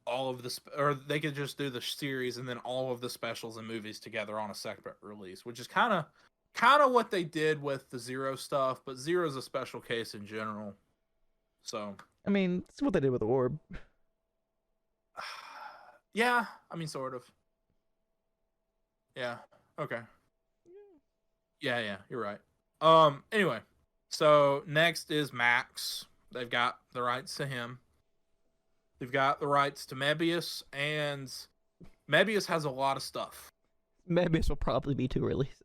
A: all of or they could just do the series and then all of the specials and movies together on a separate release, which is kind of what they did with the Zero stuff. But Zero's a special case in general, so
B: I mean, that's what they did with the Orb.
A: Yeah, I mean, sort of. Yeah. Okay. Yeah, you're right. Anyway, so next is Max. They've got the rights to him. They've got the rights to Mebius, and Mebius has a lot of stuff.
B: Mebius will probably be 2 releases.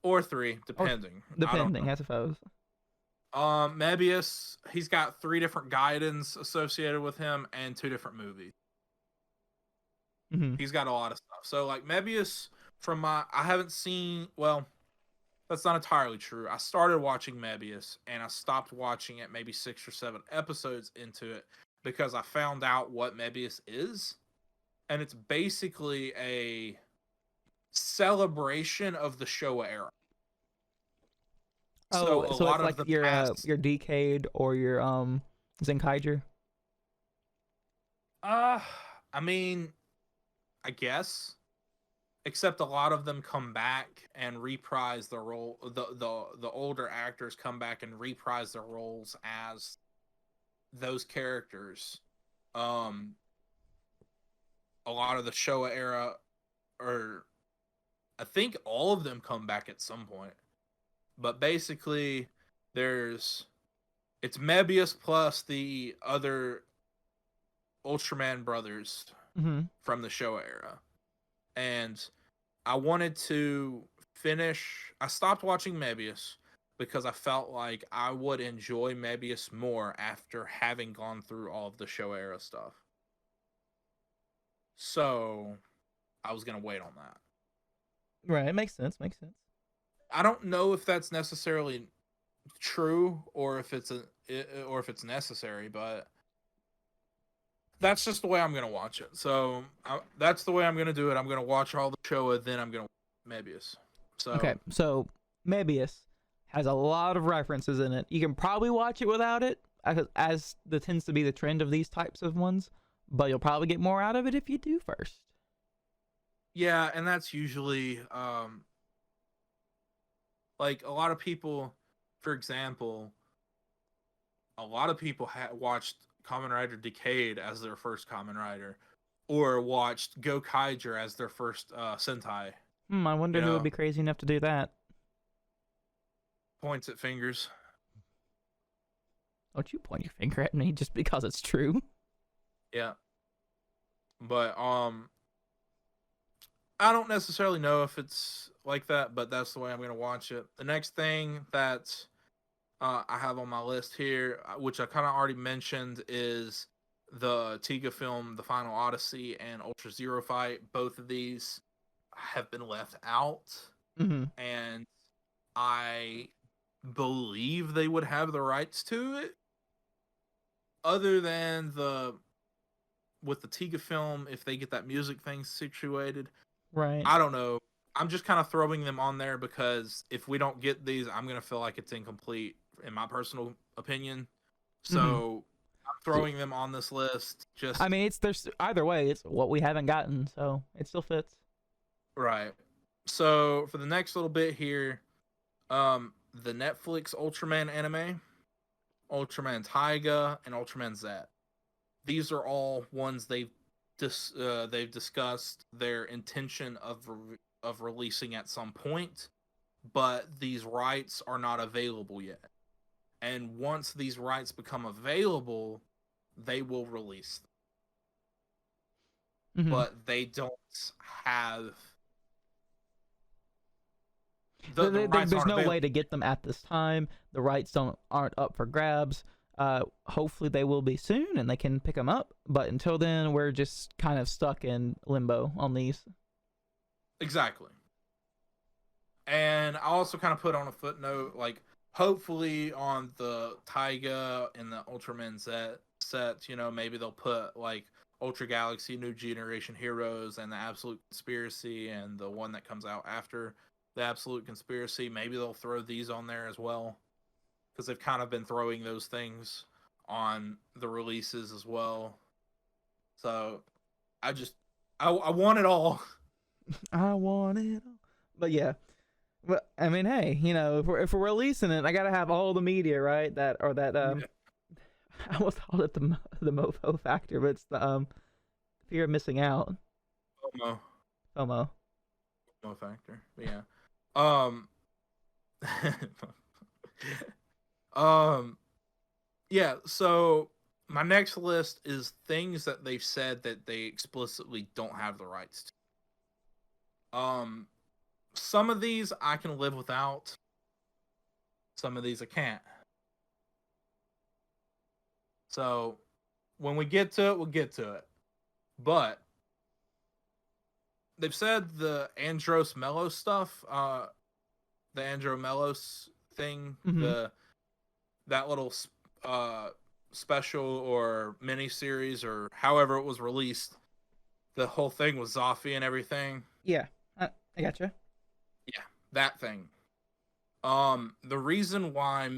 A: Or 3, depending.
B: Depending, I suppose.
A: Mebius, he's got 3 different Gaidens associated with him and 2 different movies.
B: Mm-hmm.
A: He's got a lot of stuff. So, Mebius, I haven't seen, well, that's not entirely true. I started watching Mebius, and I stopped watching it maybe 6 or 7 episodes into it because I found out what Mebius is. And it's basically a celebration of the Showa era.
B: So it's like your Decade or your Zenkaiger?
A: I mean, I guess. Except a lot of them come back and reprise the role. The older actors come back and reprise their roles as those characters. A lot of the Showa era, or I think all of them come back at some point. But basically, it's Mebius plus the other Ultraman brothers from the Showa era. And I wanted to finish. I stopped watching Mebius because I felt like I would enjoy Mebius more after having gone through all of the Showa era stuff. So I was gonna wait on that.
B: Right, it makes sense.
A: I don't know if that's necessarily true or if it's necessary, but that's just the way I'm going to watch it. So that's the way I'm going to do it. I'm going to watch all the Showa, then I'm going to watch Mebius. So
B: Okay, so Mebius has a lot of references in it. You can probably watch it without it, as that tends to be the trend of these types of ones, but you'll probably get more out of it if you do first.
A: Yeah, and that's usually Like a lot of people, for example, a lot of people watched Kamen Rider Decade as their first Kamen Rider, or watched Gokaiger as their first Sentai.
B: I wonder
A: You
B: who would
A: know,
B: be crazy enough to do that.
A: points at fingers.
B: Don't you point your finger at me just because it's true.
A: Yeah, but I don't necessarily know if it's like that, but that's the way I'm gonna watch it. The next thing that I have on my list here, which I kind of already mentioned, is the Tiga film, The Final Odyssey, and Ultra Zero Fight. Both of these have been left out, and I believe they would have the rights to it. Other than with the Tiga film, if they get that music thing situated,
B: Right.
A: I don't know. I'm just kind of throwing them on there because if we don't get these, I'm gonna feel like it's incomplete, in my personal opinion. So I'm throwing them on this list. Just
B: I mean, there's either way, it's what we haven't gotten, so it still fits.
A: right. So for the next little bit here, the Netflix Ultraman anime, Ultraman Tiga, and Ultraman Z. These are all ones they've discussed their intention of releasing at some point, but these rights are not available yet. And once these rights become available, they will release them. But they don't have the rights.
B: There's no
A: available.
B: way to get them at this time. The rights aren't up for grabs. Hopefully they will be soon and they can pick them up. But until then, we're just kind of stuck in limbo on these.
A: Exactly. And I also kind of put on a footnote, like, hopefully on the Taiga and the Ultraman set, you know, maybe they'll put like Ultra Galaxy, New Generation Heroes, and the Absolute Conspiracy, and the one that comes out after the Absolute Conspiracy. Maybe they'll throw these on there as well, because they've kind of been throwing those things on the releases as well. So I want it all.
B: I want it all. But yeah. But I mean, hey, you know, if we're releasing it, I gotta have all the media, right? That
A: Yeah.
B: I almost called it the mofo factor, but it's the fear of missing out. FOMO
A: Factor. But yeah. Yeah, so my next list is things that they've said that they explicitly don't have the rights to. Some of these I can live without. Some of these I can't. So when we get to it, we'll get to it. But they've said the Andros Melos stuff, the Andro Melos thing, that little special or mini series or however it was released, the whole thing was Zoffy and everything.
B: Yeah, I gotcha.
A: Yeah, that thing. The reason why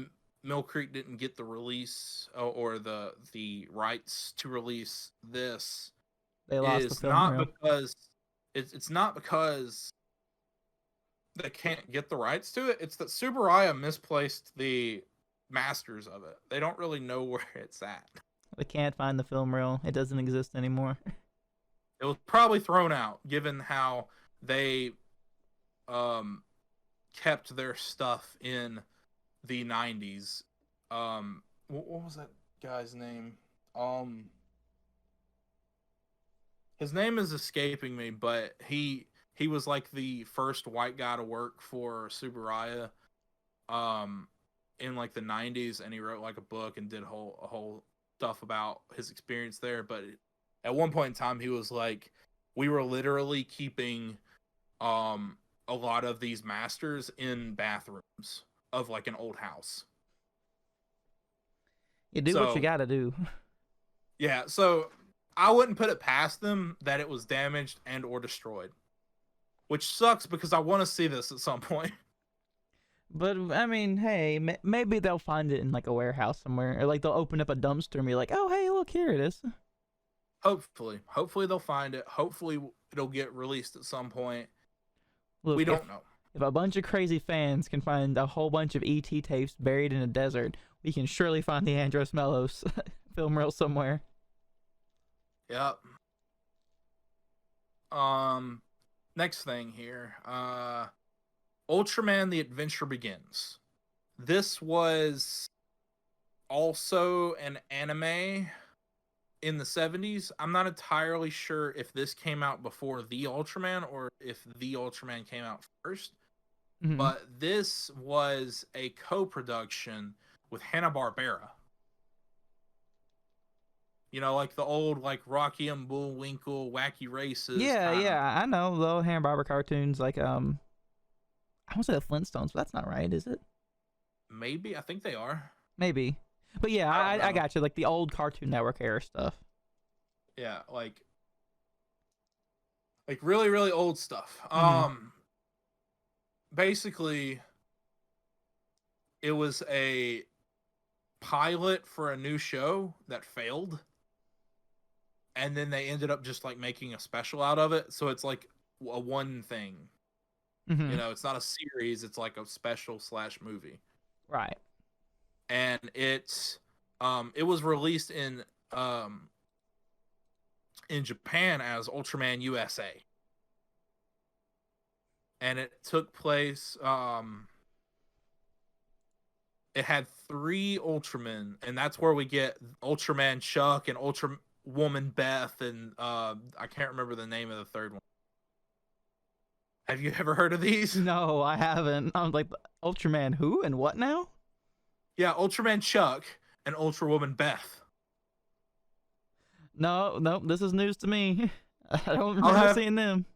A: Millcreek didn't get the release or the rights to release this
B: they lost
A: is
B: the film
A: not
B: reel.
A: because it's not because they can't get the rights to it. It's that Subaraya misplaced the masters of it. They don't really know where it's at.
B: They can't find the film reel. It doesn't exist anymore.
A: It was probably thrown out, given how they kept their stuff in the 90s. What was that guy's name? His name is escaping me, but he was like the first white guy to work for Subaraya in like the 90s, and he wrote like a book and did a whole stuff about his experience there. But at one point in time, he was like, we were literally keeping a lot of these masters in bathrooms of like an old house.
B: You do what you gotta do.
A: Yeah, so I wouldn't put it past them that it was damaged and or destroyed, which sucks because I want to see this at some point.
B: But I mean, hey, maybe they'll find it in like a warehouse somewhere, or like they'll open up a dumpster and be like, "Oh, hey, look, here it is."
A: Hopefully they'll find it. Hopefully it'll get released at some point.
B: Look,
A: we don't know.
B: If a bunch of crazy fans can find a whole bunch of ET tapes buried in a desert, we can surely find the Andros Mellos film reel somewhere.
A: Yep. Next thing here. Ultraman: The Adventure Begins. This was also an anime in the 70s. I'm not entirely sure if this came out before The Ultraman or if The Ultraman came out first.
B: Mhm.
A: But this was a co-production with Hanna-Barbera. You know, like the old like Rocky and Bullwinkle, Wacky Races
B: Yeah,
A: kind of.
B: yeah, I know the old Hanna-Barbera cartoons. Like, I want to say the Flintstones, but that's not right, is it?
A: Maybe, I think they are.
B: Maybe. But yeah,
A: I don't
B: I
A: know.
B: got you. Like the old Cartoon Network era stuff.
A: Yeah, like really really old stuff.
B: Mhm.
A: Basically it was a pilot for a new show that failed, and then they ended up just like making a special out of it, so it's like a one thing. You
B: Mhm.
A: know, it's not a series, it's like a special slash movie.
B: Right.
A: And it was released in Japan as Ultraman USA. And it took place it had 3 Ultramen, and that's where we get Ultraman Chuck and Ultrawoman Beth, and I can't remember the name of the third one. Have you ever heard of these?
B: No, I haven't. I'm like, Ultraman who and what now?
A: Yeah, Ultraman Chuck and Ultrawoman Beth.
B: No, no, this is news to me. I don't
A: I'll
B: remember
A: have
B: seeing them.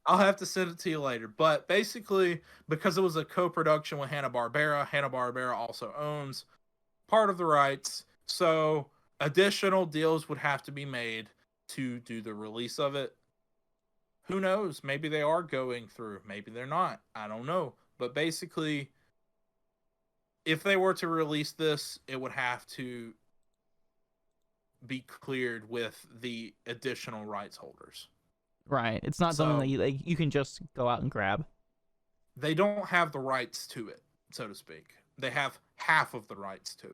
A: I'll have to send it to you later. But basically, because it was a co-production with Hanna-Barbera, Hanna-Barbera also owns part of the rights. So additional deals would have to be made to do the release of it. Who knows? Maybe they are going through. Maybe they're not. I don't know. But basically, if they were to release this, it would have to be cleared with the additional rights holders.
B: Right. It's not something that
A: So
B: you can just go out and grab.
A: they don't have the rights to it, so to speak. They have half of the rights to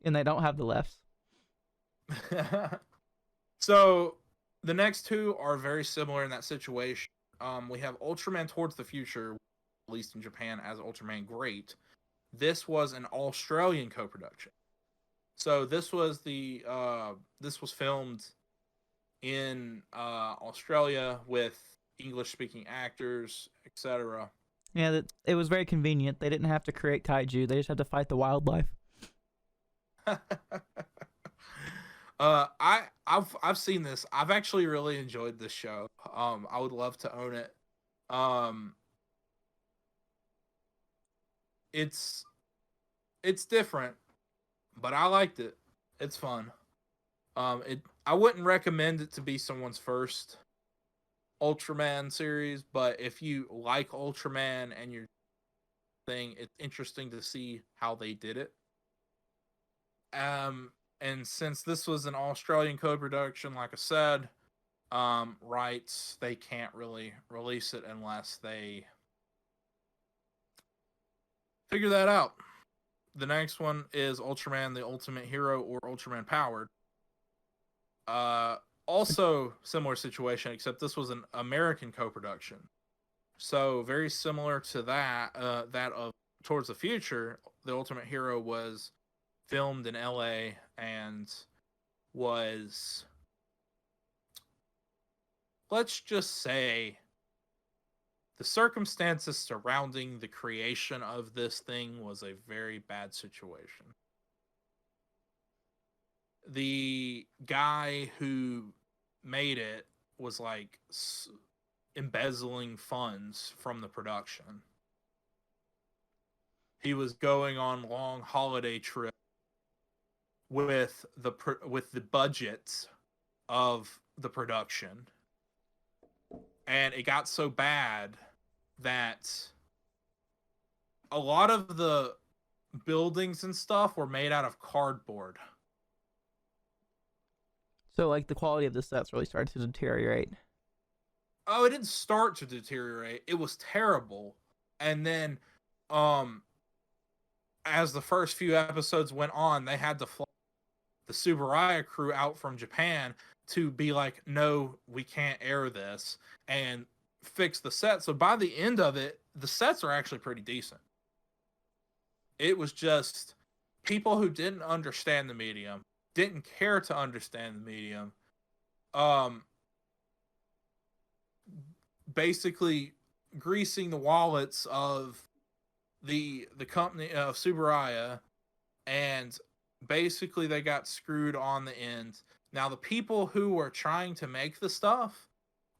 B: And they don't have the lefts.
A: it. So the next 2 are very similar in that situation. We have Ultraman Towards the Future, released in Japan as Ultraman Great. This was an Australian co-production. So this was filmed in Australia with English speaking actors, etc.
B: Yeah, that it was very convenient. They didn't have to create kaiju. They just had to fight the wildlife.
A: I've seen this. I've actually really enjoyed this show. I would love to own it. It's different, but I liked it. It's fun. I wouldn't recommend it to be someone's first Ultraman series, but if you like Ultraman and your thing, it's interesting to see how they did it. And since this was an Australian co-production, like I said, rights, they can't really release it unless they figure that out. The next one is Ultraman the Ultimate Hero or Ultraman Powered. Also similar situation, except this was an American co-production. So very similar to that of Towards the Future, the Ultimate Hero was filmed in LA and was, let's just say, the circumstances surrounding the creation of this thing was a very bad situation. The guy who made it was like embezzling funds from the production. He was going on long holiday trips with the budgets of the production, and it got so bad that a lot of the buildings and stuff were made out of cardboard.
B: So like the quality of the sets really started to deteriorate.
A: Oh, it didn't start to deteriorate. It was terrible. And then as the first few episodes went on, they had to fly the Tsuburaya crew out from Japan to be like, no, we can't air this, and fix the set. So by the end of it, the sets are actually pretty decent. It was just people who didn't understand the medium, didn't care to understand the medium, basically greasing the wallets of the company of Tsuburaya, and basically they got screwed on the end. Now the people who were trying to make the stuff,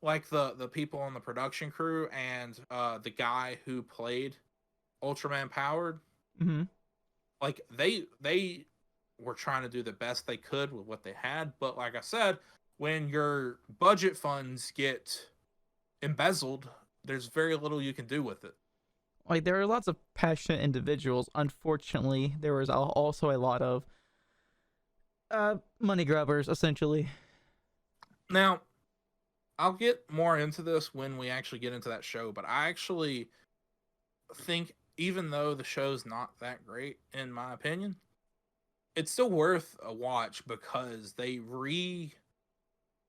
A: like the people on the production crew and the guy who played Ultraman Powered,
B: Mm-hmm.
A: like they were trying to do the best they could with what they had. But like I said, when your budget funds get embezzled, there's very little you can do with it.
B: Like, there are lots of passionate individuals. Unfortunately, there was also a lot of money grubbers, essentially.
A: Now, I'll get more into this when we actually get into that show, but I actually think even though the show's not that great, in my opinion, it's still worth a watch because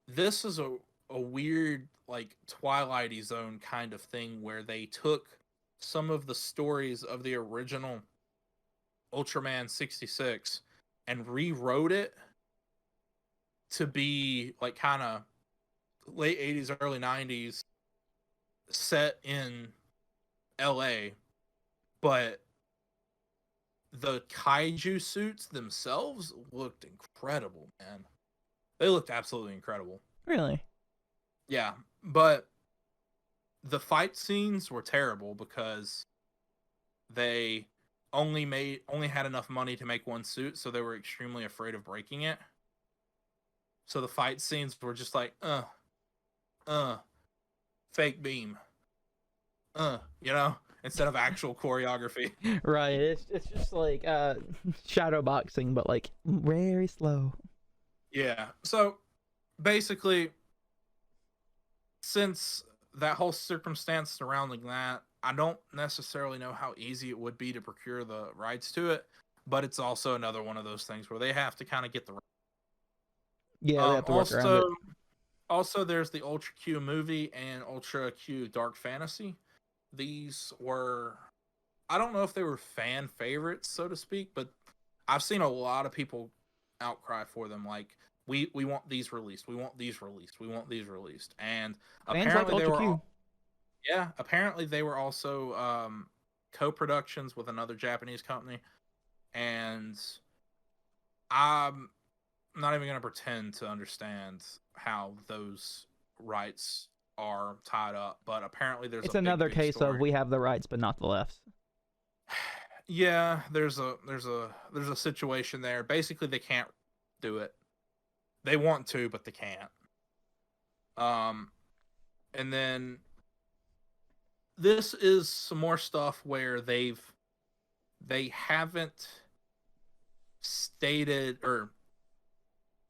A: this is a weird, like, Twilighty Zone kind of thing where they took some of the stories of the original Ultraman 66 and rewrote it to be like kind of late 80s, early 90s, set in LA, but the kaiju suits themselves looked incredible, man. They looked absolutely incredible.
B: Really?
A: Yeah, but the fight scenes were terrible because they only had enough money to make one suit, so they were extremely afraid of breaking it. So the fight scenes were just like, fake beam, instead of actual choreography.
B: Right. It's just like shadow boxing, but like very slow.
A: Yeah. So basically, since that whole circumstance surrounding that, I don't necessarily know how easy it would be to procure the rights to it, but it's also another one of those things where they have to kind of get the.
B: Yeah, they have to work around it.
A: Also, there's the Ultra Q movie and Ultra Q Dark Fantasy. These were, I don't know if they were fan favorites, so to speak, but I've seen a lot of people outcry for them. Like, we want these released. We want these released. We want these released. And
B: Fans
A: apparently
B: like
A: they
B: Ultra
A: were,
B: Q.
A: apparently they were also co-productions with another Japanese company. And I'm not even going to pretend to understand how those rights are tied up, but apparently there's
B: It's
A: a
B: another
A: big
B: case
A: story.
B: of we have the rights but not the lefts.
A: Yeah, there's a situation there. Basically, they can't do it. They want to, but they can't. And then this is some more stuff where they haven't stated, or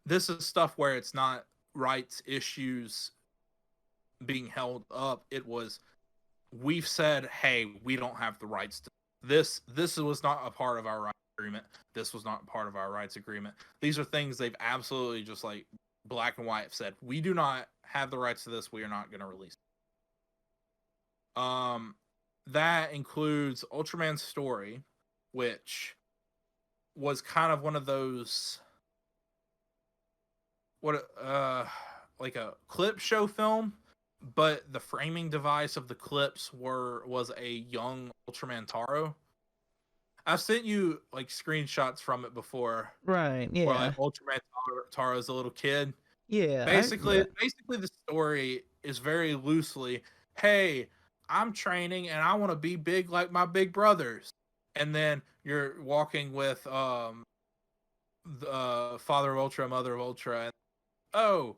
A: this is stuff where it's not rights issues being held up. It was, we've said, hey, we don't have the rights to this. This was not a part of our rights agreement. This was not part of our rights agreement. These are things they've absolutely just like black and white said, we do not have the rights to this. We are not going to release it. That includes Ultraman's story, which was kind of one of those, like a clip show film, but the framing device of the clips was a young Ultraman Taro. I've sent you like screenshots from it before.
B: Right, yeah.
A: Where like Ultraman Taro's a little kid.
B: Yeah.
A: Basically the story is very loosely, hey, I'm training and I want to be big like my big brothers. And then you're walking with the father of Ultra, mother of Ultra, and oh,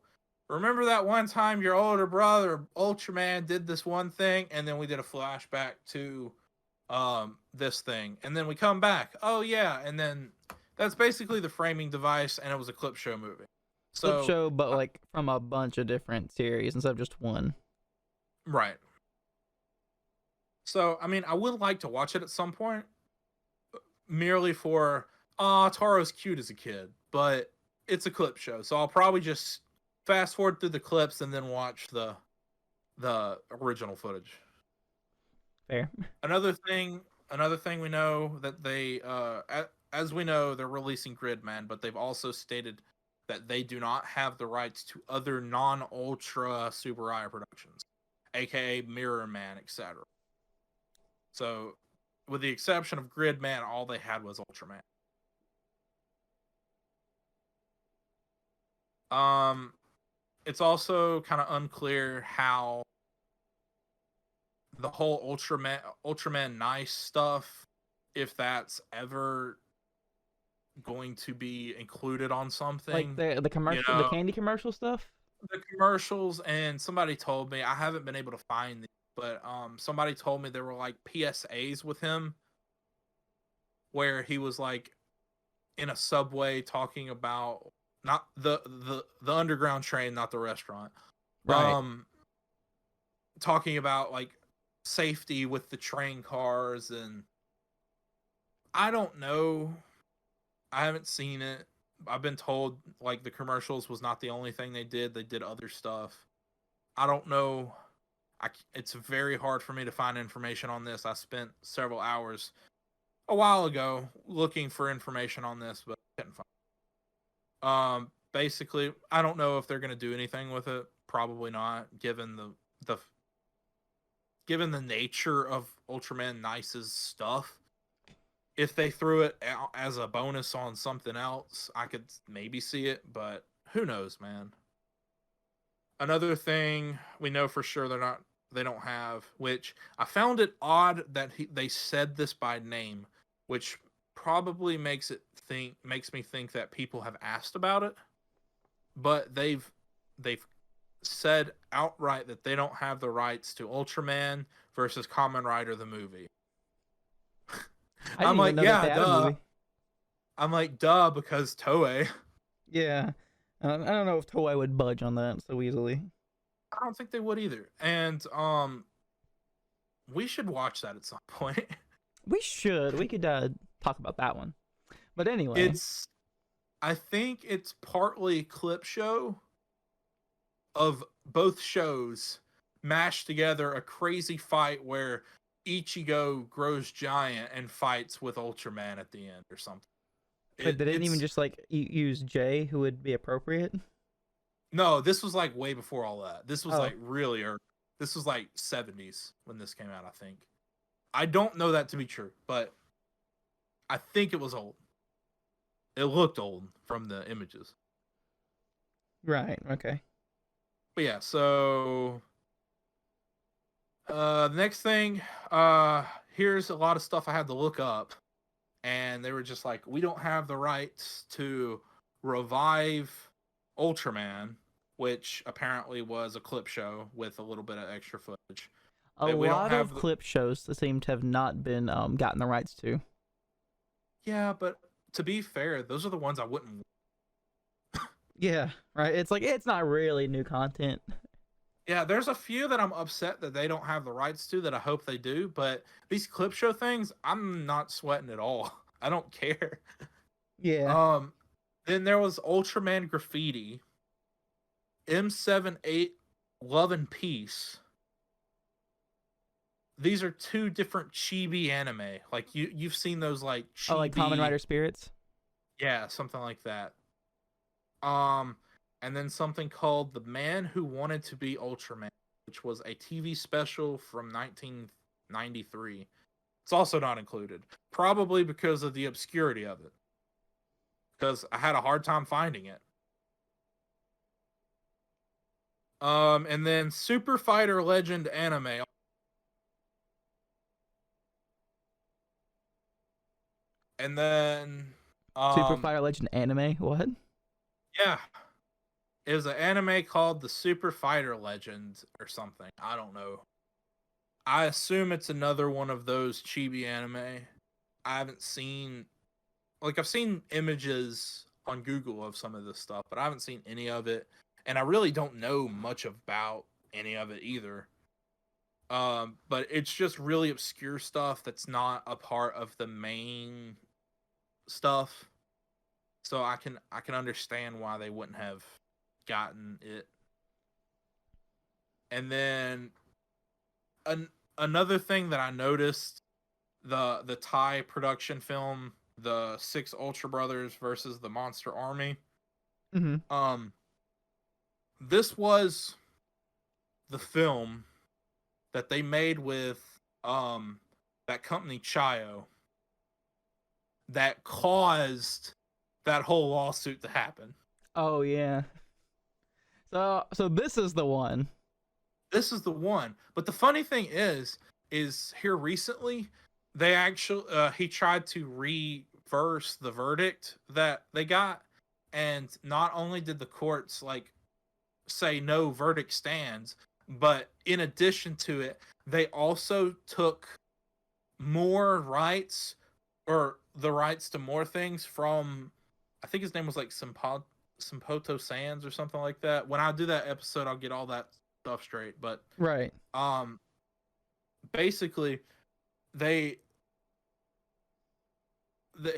A: remember that one time your older brother Ultraman did this one thing, and then we did a flashback to this thing, and then we come back, oh yeah, and then that's basically the framing device, and it was a clip show movie.
B: Clip show, but like from a bunch of different series instead of just one.
A: Right. So, I mean, I would like to watch it at some point, merely for, Taro's cute as a kid, but it's a clip show, so I'll probably just fast forward through the clips and then watch the original footage.
B: Fair.
A: Another thing we know that they, as we know, they're releasing Gridman, but they've also stated that they do not have the rights to other non-Ultra Super productions, aka Mirror Man, etc. So, with the exception of Gridman, all they had was Ultraman. It's also kind of unclear how the whole Ultraman Nice stuff, if that's ever going to be included on something.
B: Like the commercial, the candy commercial stuff.
A: The commercials, and somebody told me, I haven't been able to find these, but somebody told me there were like PSAs with him where he was like in a subway talking about not the underground train, not the restaurant.
B: Right.
A: Talking about like safety with the train cars, and I don't know. I haven't seen it. I've been told like the commercials was not the only thing they did. They did other stuff. I don't know. It's very hard for me to find information on this. I spent several hours a while ago looking for information on this, but couldn't find. Basically, I don't know if they're gonna do anything with it. Probably not, given the nature of Ultraman Nice's stuff. If they threw it out as a bonus on something else, I could maybe see it, but who knows, man. Another thing we know for sure they don't have, which I found it odd that they said this by name, which probably makes me think that people have asked about it, but they've said outright that they don't have the rights to Ultraman versus Kamen Rider the movie.
B: I didn't even know that they had a movie.
A: I'm like, duh, because Toei.
B: Yeah. I don't know if Toei would budge on that so easily.
A: I don't think they would either. And we should watch that at some point.
B: We should. We could talk about that one. But anyway,
A: I think it's partly clip show of both shows mashed together, a crazy fight where Ichigo grows giant and fights with Ultraman at the end or something.
B: but they didn't even just like use Jay, who would be appropriate.
A: No, this was like way before all that. This was
B: Oh.
A: like really early. This was like 70s when this came out, I think. I don't know that to be true, but I think it was old. It looked old from the images.
B: Right. Okay.
A: But yeah, so the next thing, here's a lot of stuff I had to look up, and they were just like, we don't have the rights to revive Ultraman, which apparently was a clip show with a little bit of extra footage.
B: A lot of clip shows that seem to have not been gotten the rights to.
A: Yeah, but to be fair, those are the ones I wouldn't.
B: Yeah, right. It's like it's not really new content.
A: Yeah, there's a few that I'm upset that they don't have the rights to that I hope they do, but these clip show things, I'm not sweating at all. I don't care.
B: Yeah.
A: Then there was Ultraman Graffiti, M78 Love and Peace. These are two different chibi anime. Like you've seen those like chibi...
B: Oh, like Kamen Rider Spirits?
A: Yeah, something like that. And then something called The Man Who Wanted to Be Ultraman, which was a TV special from 1993. It's also not included, probably because of the obscurity of it. Because I had a hard time finding it. And then Super Fighter Legend anime. And then
B: Super Fighter Legend anime? What?
A: Yeah. It was an anime called The Super Fighter Legend or something. I don't know. I assume it's another one of those chibi anime. I haven't seen... Like, I've seen images on Google of some of this stuff, but I haven't seen any of it. And I really don't know much about any of it either. But it's just really obscure stuff that's not a part of the main stuff. So I can understand why they wouldn't have gotten it. And then another thing that I noticed, the Thai production film, the Six Ultra Brothers versus the Monster Army.
B: Mm-hmm.
A: This was the film that they made with that company Chayo that caused that whole lawsuit to happen.
B: Oh yeah. So this is the one.
A: This is the one. But the funny thing is here recently, they actually he tried to reverse the verdict that they got, and not only did the courts like say no, verdict stands, but in addition to it, they also took more rights, or the rights to more things, from, I think his name was like Simpoto Sands or something like that. When I do that episode, I'll get all that stuff straight. But
B: Right.
A: basically,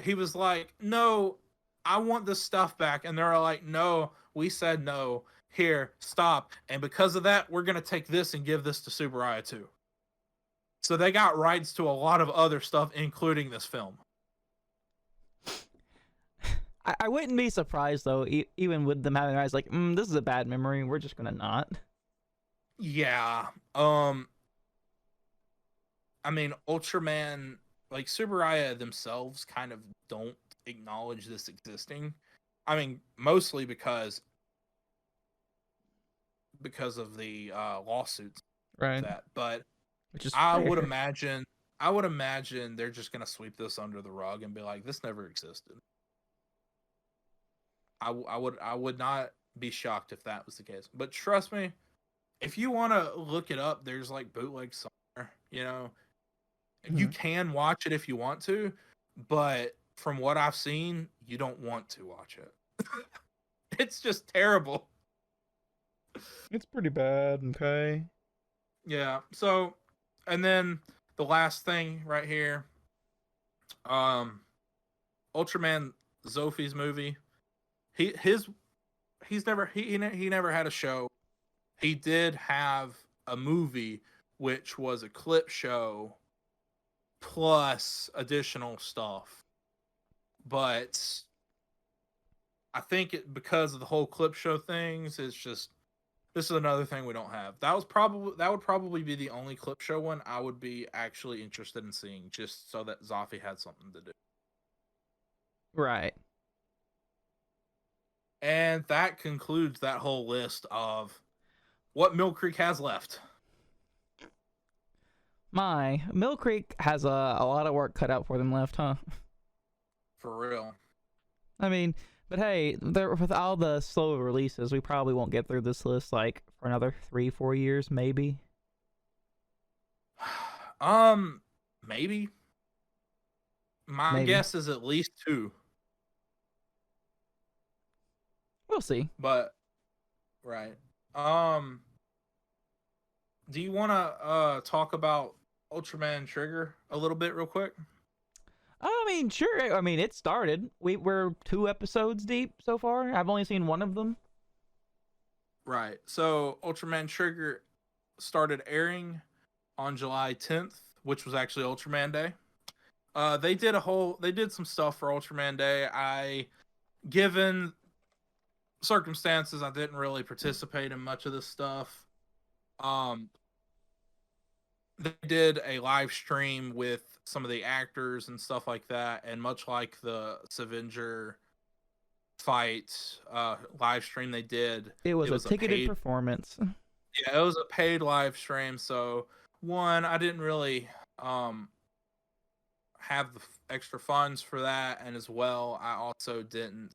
A: he was like, no, I want this stuff back, and they're like, no, we said no. Here, stop. And because of that, we're gonna take this and give this to Tsuburaya too. So they got rights to a lot of other stuff, including this film.
B: I wouldn't be surprised though, even with them having eyes like, this is a bad memory. We're just gonna not.
A: Yeah. I mean, Ultraman, like Tsuburaya themselves, kind of don't acknowledge this existing. I mean, mostly because of the lawsuits,
B: Right.
A: that. But
B: Which is
A: I
B: fair.
A: would imagine they're just gonna sweep this under the rug and be like, this never existed. I would not be shocked if that was the case. But trust me, if you want to look it up, there's like bootlegs somewhere. You can watch it if you want to, but from what I've seen, you don't want to watch it. It's just terrible.
B: It's pretty bad. Okay.
A: Yeah. So, and then the last thing right here, Ultraman Zofi's movie. He's never had a show. He did have a movie, which was a clip show plus additional stuff. But I think because of the whole clip show things, it's just, this is another thing we don't have. That would probably be the only clip show one I would be actually interested in seeing, just so that Zofi had something to do.
B: Right.
A: And that concludes that whole list of what Millcreek has left.
B: Millcreek has a lot of work cut out for them left, huh?
A: For real.
B: I mean, but hey, with all the slow releases, we probably won't get through this list like for another 3-4 years, maybe.
A: Maybe. My
B: Maybe.
A: guess is at least 2.
B: We'll see.
A: But right. Do you want to talk about Ultraman Trigger a little bit real quick?
B: I mean, sure. I mean, it started. We're 2 episodes deep so far. I've only seen one of them.
A: Right. So Ultraman Trigger started airing on July 10th, which was actually Ultraman Day. They did some stuff for Ultraman Day. Given circumstances, I didn't really participate in much of this stuff. They did a live stream with some of the actors and stuff like that, and much like the Savinger fight live stream they did,
B: It was a ticketed performance.
A: Yeah, it was a paid live stream. So one, I didn't really have the extra funds for that, and as well, I also didn't.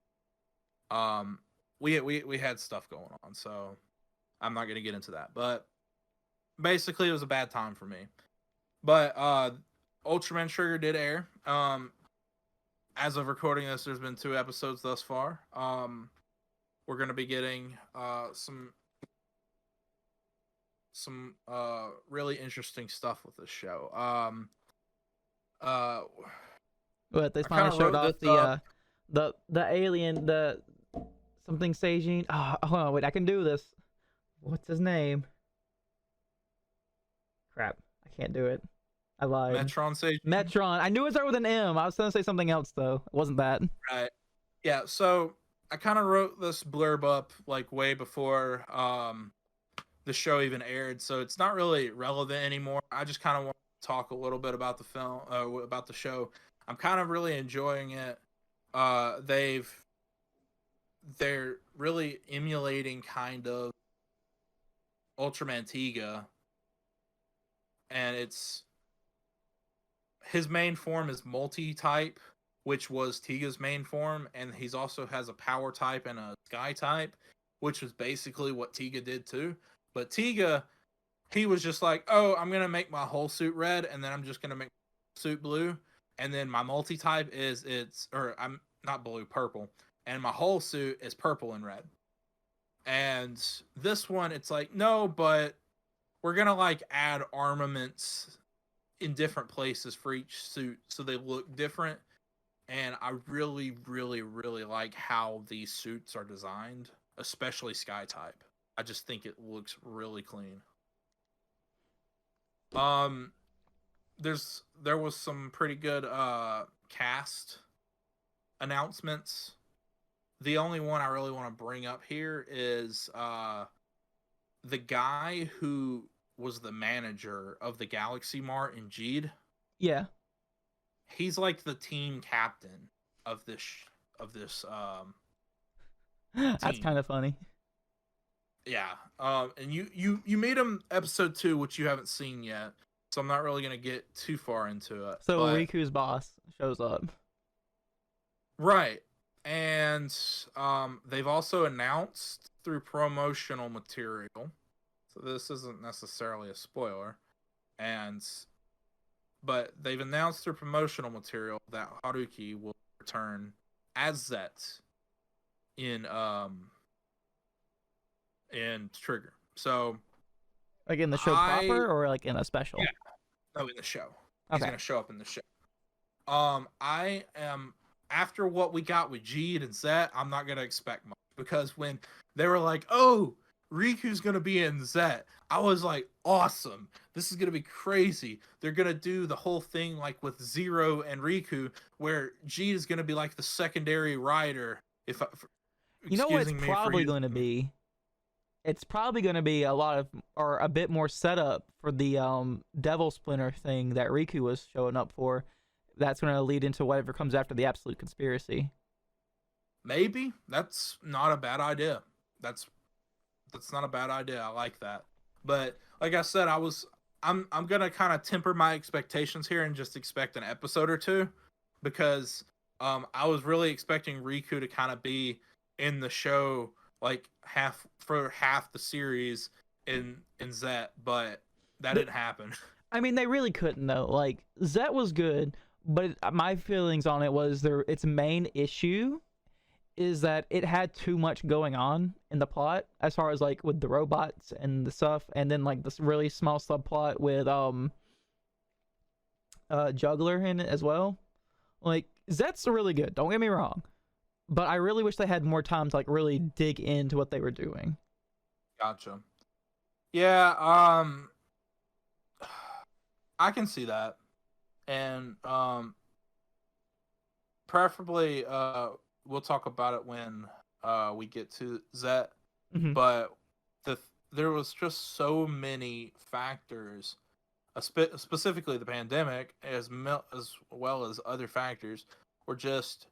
A: We had stuff going on, so I'm not gonna get into that. But basically, it was a bad time for me. But Ultraman Trigger did air. As of recording this, there's been 2 episodes thus far. We're gonna be getting some some really interesting stuff with this show. Uh,
B: But they
A: I kind
B: finally
A: of
B: showed
A: wrote
B: off
A: this up.
B: the alien, the something Seijin. Oh, hold on, wait, I can do this. What's his name? Crap, I can't do it. I lied.
A: Metron Sage.
B: Metron. I knew it started with an M. I was gonna say something else though. It wasn't that.
A: Right. Yeah. So I kind of wrote this blurb up like way before the show even aired, so it's not really relevant anymore. I just kind of want to talk a little bit about the film, about the show. I'm kind of really enjoying it. They're really emulating kind of Ultraman Tiga, and his main form is multi-type, which was Tiga's main form, and he's also has a power type and a sky type, which was basically what Tiga did too. But Tiga, he was just like, oh, I'm gonna make my whole suit red, and then I'm just gonna make my suit blue, and then my multi-type I'm not blue, purple, and my whole suit is purple and red. And this one, it's like, no, but we're gonna like add armaments in different places for each suit so they look different. And I really, really, really like how these suits are designed, especially Sky type. I just think it looks really clean. There was some pretty good cast announcements. The only one I really want to bring up here is the guy who was the manager of the Galaxy Mart in Jeed.
B: Yeah.
A: He's like the team captain of this
B: That's kind of funny.
A: Yeah. And you made him episode 2, which you haven't seen yet, so I'm not really gonna get too far into it.
B: So Riku's boss shows up.
A: Right. And they've also announced through promotional material, so this isn't necessarily a spoiler, but they've announced through promotional material that Haruki will return as Zet in Trigger. So
B: like in the show proper or like in a special?
A: Yeah. No, in the show.
B: Okay.
A: He's gonna show up in the show. I am, after what we got with Jeed and Zet, I'm not gonna expect much, because when they were like, oh, Riku's gonna be in Zet, I was like, awesome, this is gonna be crazy. They're gonna do the whole thing like with Zero and Riku, where Jeed is gonna be like the secondary rider.
B: You know what it's probably going to be? It's probably going to be a bit more setup for the Devil Splinter thing that Riku was showing up for. That's going to lead into whatever comes after the Absolute Conspiracy.
A: Maybe. That's not a bad idea. That's not a bad idea. I like that. But like I said, I'm gonna kind of temper my expectations here and just expect an episode or two, because I was really expecting Riku to kind of be in the show like half the series in Zet, but that didn't happen.
B: I mean, they really couldn't though. Like, Zet was good, but my feelings on it was its main issue is that it had too much going on in the plot, as far as like with the robots and the stuff, and then like this really small subplot with Juggler in it as well. Like, Zet's really good, don't get me wrong, but I really wish they had more time to like really dig into what they were doing.
A: Gotcha. Yeah, I can see that. And preferably we'll talk about it when we get to Zet.
B: Mm-hmm.
A: But there was just so many factors, specifically the pandemic, as well as other factors, were just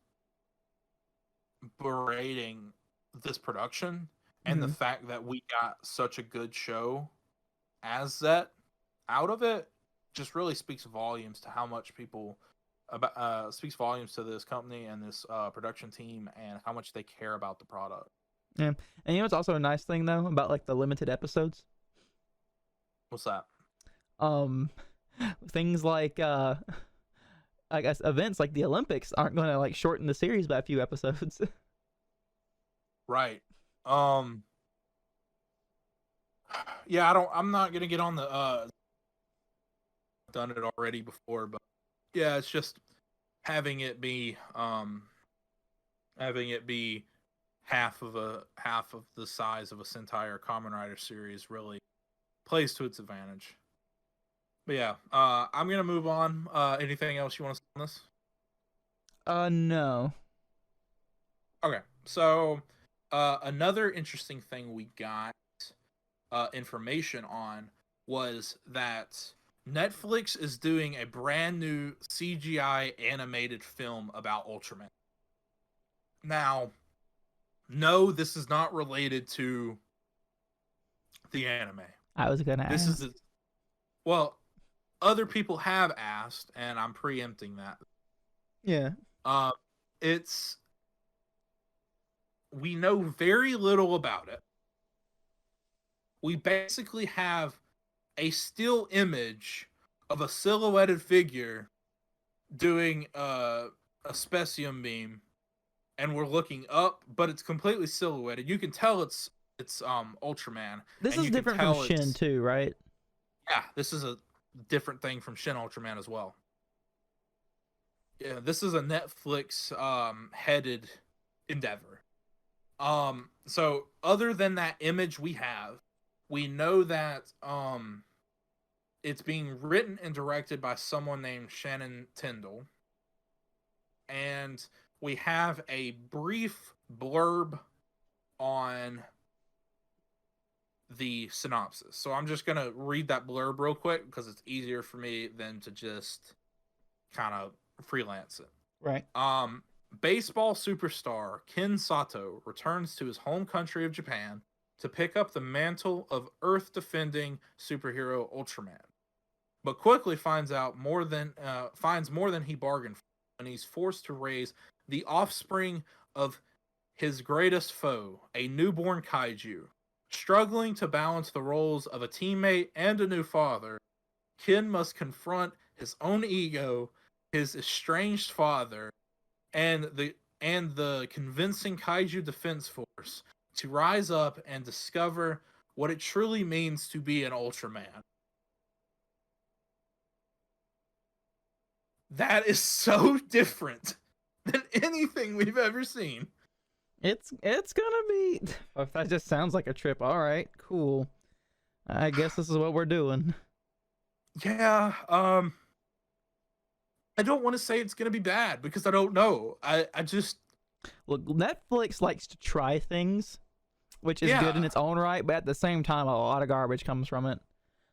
A: berating this production. And the fact that we got such a good show as Zet out of it just really speaks volumes to how much people speaks volumes to this company and this production team, and how much they care about the product.
B: Yeah, and you know what's also a nice thing though about like the limited episodes?
A: What's that?
B: Things like I guess events like the Olympics aren't going to like shorten the series by a few episodes.
A: Right. I'm not gonna get on the done it already before, but yeah, it's just having it be half of the size of a Sentai or Kamen Rider series really plays to its advantage. But yeah, I'm gonna move on. Anything else you want to say on this?
B: No.
A: Okay, so another interesting thing we got information on was that Netflix is doing a brand new CGI animated film about Ultraman. Now, no, this is not related to the anime.
B: I was gonna
A: This
B: ask.
A: is well, other people have asked, and I'm preempting that.
B: Yeah.
A: It's we know very little about it. We basically have a still image of a silhouetted figure doing a specium beam, and we're looking up, but it's completely silhouetted. You can tell it's Ultraman,
B: This
A: and
B: is
A: you can
B: different from
A: tell
B: Shin
A: it's
B: too, right?
A: yeah. This is a different thing from Shin Ultraman as well. Yeah, this is a Netflix headed endeavor. So other than that image we know that it's being written and directed by someone named Shannon Tyndall. And we have a brief blurb on the synopsis. So I'm just going to read that blurb real quick because it's easier for me than to just kind of freelance it.
B: Right.
A: Baseball superstar Ken Sato returns to his home country of Japan to pick up the mantle of Earth-defending superhero Ultraman, but quickly finds more than he bargained for when he's forced to raise the offspring of his greatest foe, a newborn kaiju. Struggling to balance the roles of a teammate and a new father, Ken must confront his own ego, his estranged father, and the convincing kaiju defense force to rise up and discover what it truly means to be an Ultraman. That is so different than anything we've ever seen.
B: It's gonna be. If that just sounds like a trip. All right, cool. I guess this is what we're doing.
A: Yeah, I don't want to say it's gonna be bad because I don't know. I just
B: Look, Netflix likes to try things, which is good in
A: yeah.
B: its own right, but at the same time, a lot of garbage comes from it.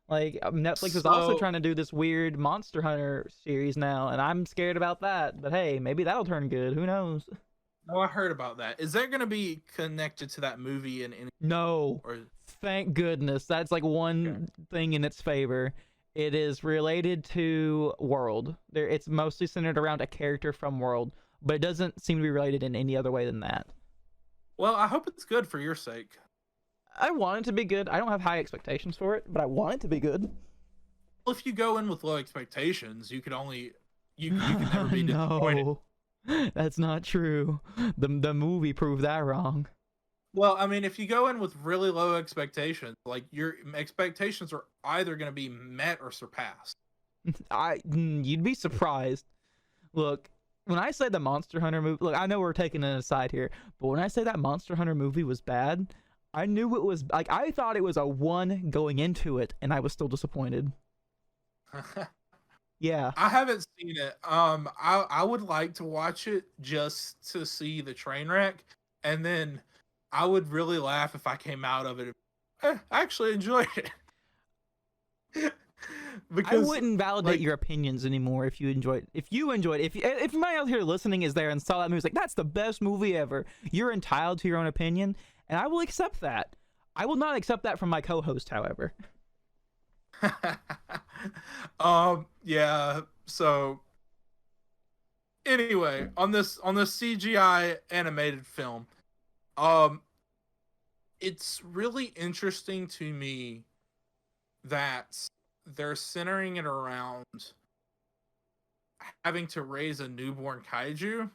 B: Like Netflix is also
A: So
B: trying to do this weird Monster Hunter series now, and I'm scared about that. But hey, maybe that'll turn good. Who knows?
A: no, I heard about that. Is that gonna be connected to that movie in any
B: No.
A: or
B: Thank goodness. That's like one thing in its favor. It is related to World. It's mostly centered around a character from World, but it doesn't seem to be related in any other way than that.
A: well, I hope it's good for your sake.
B: I want it to be good. I don't have high expectations for it, but I want it to be good.
A: Well, if you go in with low expectations, you can never be disappointed.
B: No, that's not true. The movie proved that wrong.
A: Well, I mean, if you go in with really low expectations, like your expectations are either going to be met or surpassed.
B: You'd be surprised. Look, when I say the Monster Hunter movie, look, I know we're taking an aside here, but when I say that Monster Hunter movie was bad, I knew it was like I thought it was a 1 going into it, and I was still disappointed. Yeah.
A: I haven't seen it. I would like to watch it just to see the train wreck, and then I would really laugh if I came out of it. I actually enjoyed it.
B: I
A: Because
B: wouldn't validate
A: like
B: your opinions anymore if you enjoyed. If anybody out here listening is there and saw that movie, like that's the best movie ever. You're entitled to your own opinion, and I will accept that. I will not accept that from my co-host, however.
A: yeah, so anyway, on this CGI animated film, it's really interesting to me that they're centering it around having to raise a newborn kaiju.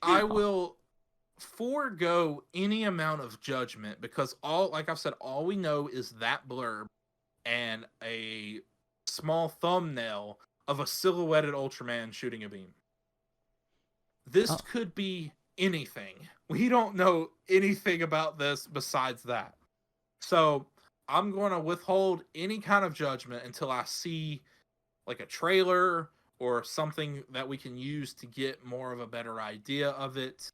A: I will forego any amount of judgment because like I've said, all we know is that blurb and a small thumbnail of a silhouetted Ultraman shooting a beam. This could be anything. We don't know anything about this besides that. So I'm going to withhold any kind of judgment until I see like a trailer or something that we can use to get more of a better idea of it.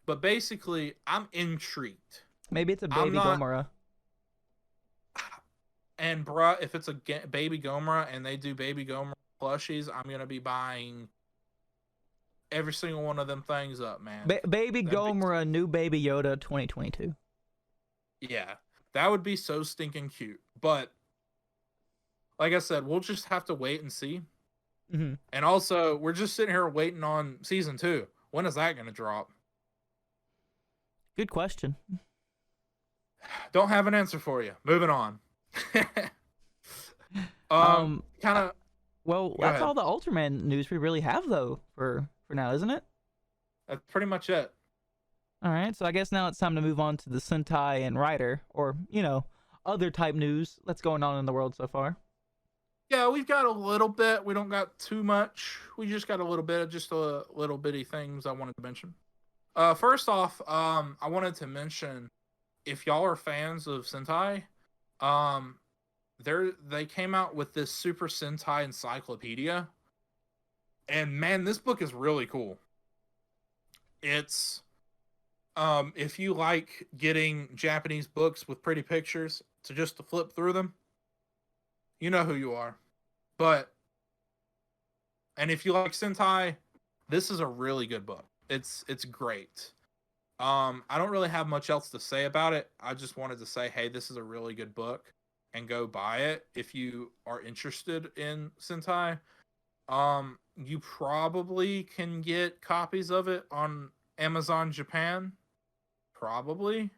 A: But basically, I'm intrigued.
B: Maybe it's a baby Gomora.
A: And bruh, if it's a baby Gomora and they do baby Gomora plushies, I'm going to be buying every single one of them things up, man.
B: Baby Gomora, new Baby Yoda 2022.
A: Yeah, that would be so stinking cute. But like I said, we'll just have to wait and see.
B: Mm-hmm.
A: And also, we're just sitting here waiting on season 2. When is that going to drop?
B: Good question.
A: Don't have an answer for you. Moving on. Kind of.
B: Well, that's all the Ultraman news we really have, though, for now, isn't it?
A: That's pretty much it.
B: All right, so I guess now it's time to move on to the Sentai and Rider, or, other type news that's going on in the world so far.
A: Yeah, we've got a little bit. We don't got too much. We just got a little bit, just a little bitty things I wanted to mention. First off, I wanted to mention, if y'all are fans of Sentai, they came out with this Super Sentai Encyclopedia, and man, this book is really cool. It's if you like getting Japanese books with pretty pictures to flip through them, you know who you are. And if you like Sentai, this is a really good book. It's great. I don't really have much else to say about it. I just wanted to say, hey, this is a really good book, and go buy it if you are interested in Sentai. You probably can get copies of it on Amazon Japan. Probably.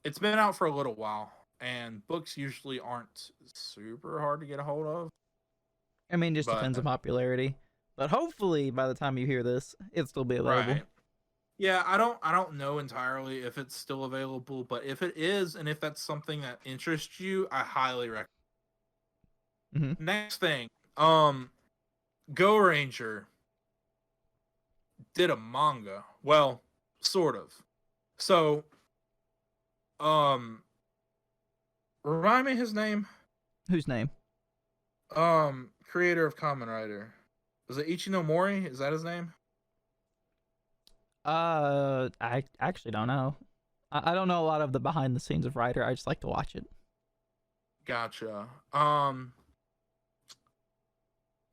A: It's been out for a little while, and books usually aren't super hard to get a hold of.
B: I mean, just depends on popularity. But hopefully, by the time you hear this, it'll still be available.
A: Right. Yeah, I don't know entirely if it's still available, but if it is, and if that's something that interests you, I highly recommend.
B: Mm-hmm.
A: Next thing, Gorenger did a manga. Well, sort of. So, remind me his name.
B: Whose name?
A: Creator of Kamen Rider. Was it Ichinomori? Is that his name?
B: I actually don't know. I don't know a lot of the behind the scenes of Rider. I just like to watch it.
A: Gotcha.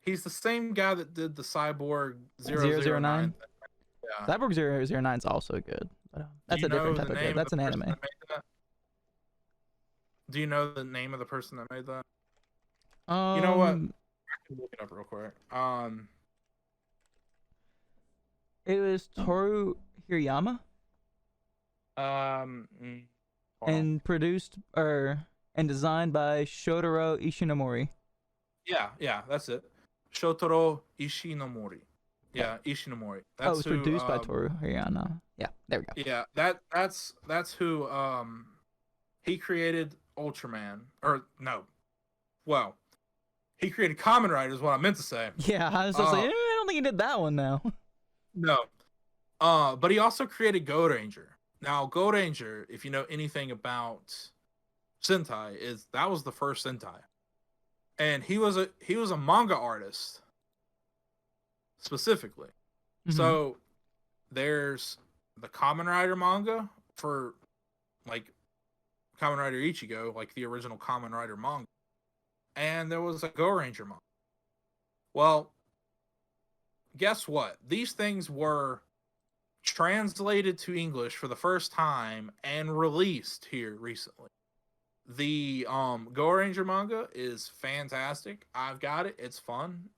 A: He's the same guy that did the Cyborg 009.
B: Yeah. Cyborg 009 is also good. But, that's a different type of good. That's an anime.
A: Do you know the name of the person that made that?
B: You
A: know what? I can look it up real quick.
B: It was Toru Hirayama. And produced and designed by Shotaro Ishinomori.
A: Yeah, that's it. Shotaro Ishinomori. Yeah, Ishinomori.
B: It was produced by Toru Hirayama. Yeah, there we go.
A: Yeah, that's who he created Ultraman. Or no. Well, he created Kamen Rider is what I meant to say.
B: Yeah, I was just like, I don't think he did that one now.
A: No. But he also created Gorenger. Now, Gorenger, if you know anything about Sentai, that was the first Sentai. And he was a manga artist specifically. Mm-hmm. So there's the Kamen Rider manga for like Kamen Rider Ichigo, like the original Kamen Rider manga. And there was a Gorenger manga. Well, guess what? These things were translated to English for the first time and released here recently. The Gorenger manga is fantastic. I've got it. It's fun.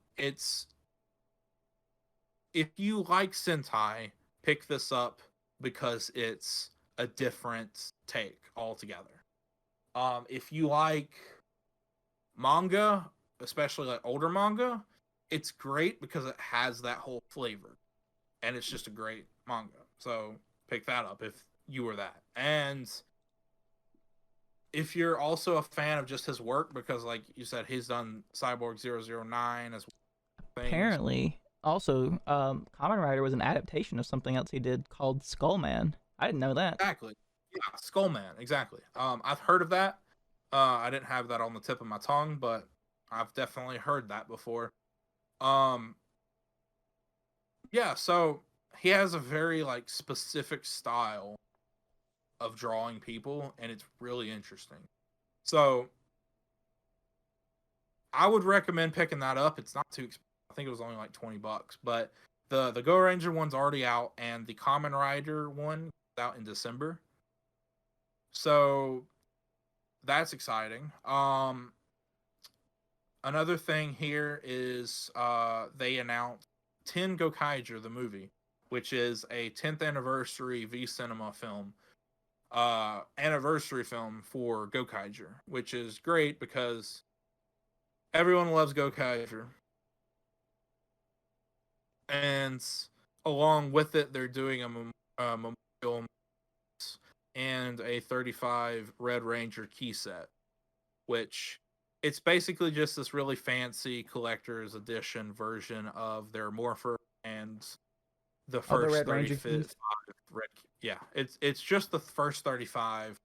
A: If you like Sentai, pick this up because it's a different take altogether. If you like manga, especially like older manga, it's great because it has that whole flavor. And it's just a great manga. So pick that up if you were that. And if you're also a fan of just his work, because like you said, he's done Cyborg 009 as well.
B: Apparently, also, Kamen Rider was an adaptation of something else he did called Skullman. I didn't know that.
A: Exactly. Yeah, Skullman, exactly. I've heard of that. I didn't have that on the tip of my tongue, but I've definitely heard that before. Yeah, so he has a very like specific style of drawing people, and it's really interesting. So I would recommend picking that up. It's not too expensive. I think it was only like $20, but the Gorenger one's already out, and the Kamen Rider one is out in December. So that's exciting. Another thing here is they announced 10 Gokaiger, the movie, which is a 10th anniversary V Cinema film, anniversary film for Gokaiger, which is great because everyone loves Gokaiger. And along with it, they're doing a memorial and a 35 Red Ranger key set, which it's basically just this really fancy collector's edition version of their Morpher and the first
B: Red Ranger
A: 35 red. Yeah, it's just the first 35,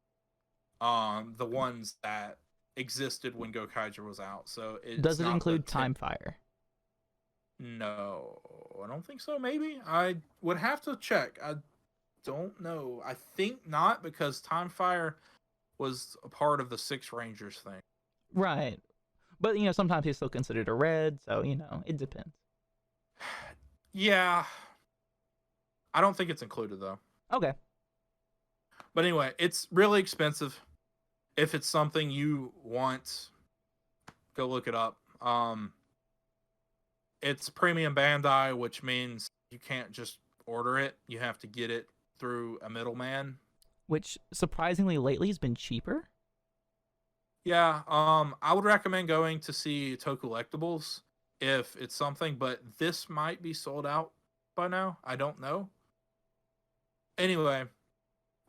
A: the ones that existed when Gokaiger was out. So
B: does it include Time Fire?
A: No, I don't think so. Maybe I would have to check. I don't know. I think not, because Time Fire was a part of the Six Rangers thing.
B: Right. But, you know, sometimes he's still considered a red, so, you know, it depends.
A: Yeah. I don't think it's included, though.
B: Okay.
A: But anyway, it's really expensive. If it's something you want, go look it up. It's Premium Bandai, which means you can't just order it. You have to get it through a middleman.
B: Which, surprisingly, lately has been cheaper.
A: Yeah, I would recommend going to see Toe Collectibles if it's something, but this might be sold out by now. I don't know. Anyway,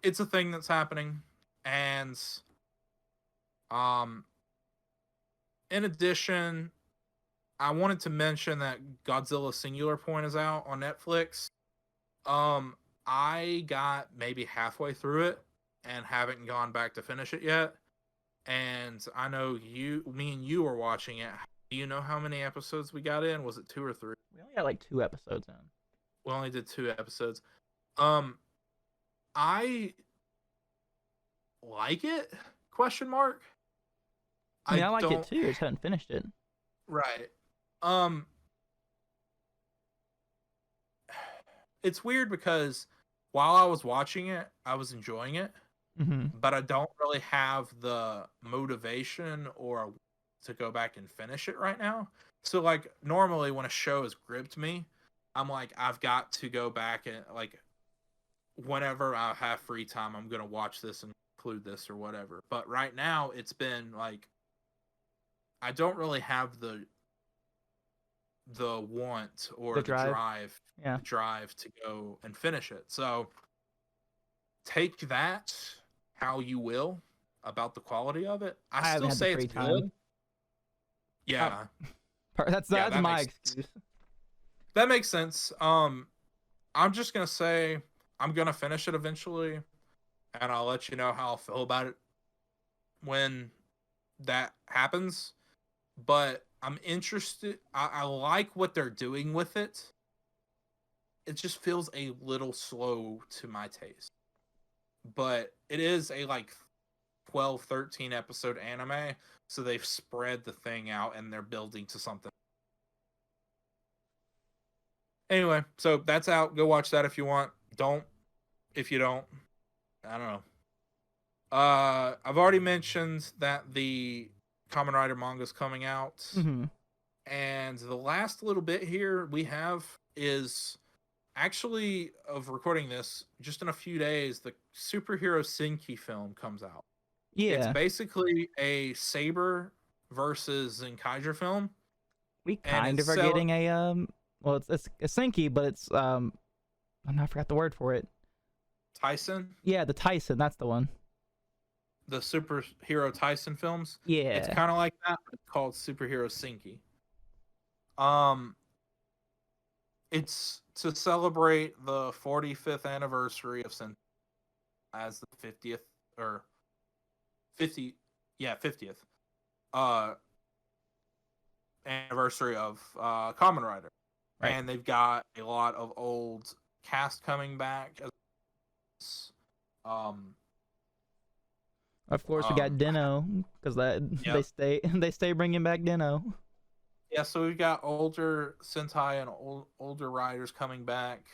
A: it's a thing that's happening, and in addition, I wanted to mention that Godzilla Singular Point is out on Netflix. I got maybe halfway through it and haven't gone back to finish it yet. And I know me and you were watching it. Do you know how many episodes we got in? Was it 2 or 3?
B: We only got like 2 episodes in.
A: We only did 2 episodes. I like it? Question mark.
B: I mean, I like it too. I just haven't finished it.
A: Right. It's weird because while I was watching it, I was enjoying it, but I don't really have the motivation or to go back and finish it right now. So, like, normally when a show has gripped me, I'm like, I've got to go back and, like, whenever I have free time, I'm going to watch this and include this or whatever. But right now, it's been, like, I don't really have the want or the drive to go and finish it. So take that how you will about the quality of it. I still say it's good. Yeah.
B: That's my excuse.
A: That makes sense. I'm just going to say I'm going to finish it eventually, and I'll let you know how I'll feel about it when that happens. But I'm interested. I like what they're doing with it. It just feels a little slow to my taste. But it is a like 12, 13 episode anime, so they've spread the thing out and they're building to something. Anyway, so that's out. Go watch that if you want. Don't if you don't. I don't know. I've already mentioned that the Kamen Rider manga is coming out. And the last little bit here we have is actually of recording this just in a few days, the superhero Senki film comes out.
B: Yeah.
A: It's basically a Saber versus Gokaiger film.
B: We kind of are getting a well, it's a Senki, but it's I forgot the word for it.
A: Tyson,
B: Yeah, the Tyson. That's the one.
A: the superhero Tyson films. It's
B: Yeah.
A: kind of like that, but it's called Superhero Senki. Um, it's to celebrate the 45th anniversary of Sentai as the 50th or 50th uh anniversary of Kamen Rider.
B: Right.
A: And they've got a lot of old cast coming back. Um,
B: Of course, we got Dino because that
A: Yep.
B: they stay bringing back Dino.
A: Yeah, so we've got older Sentai and older riders coming back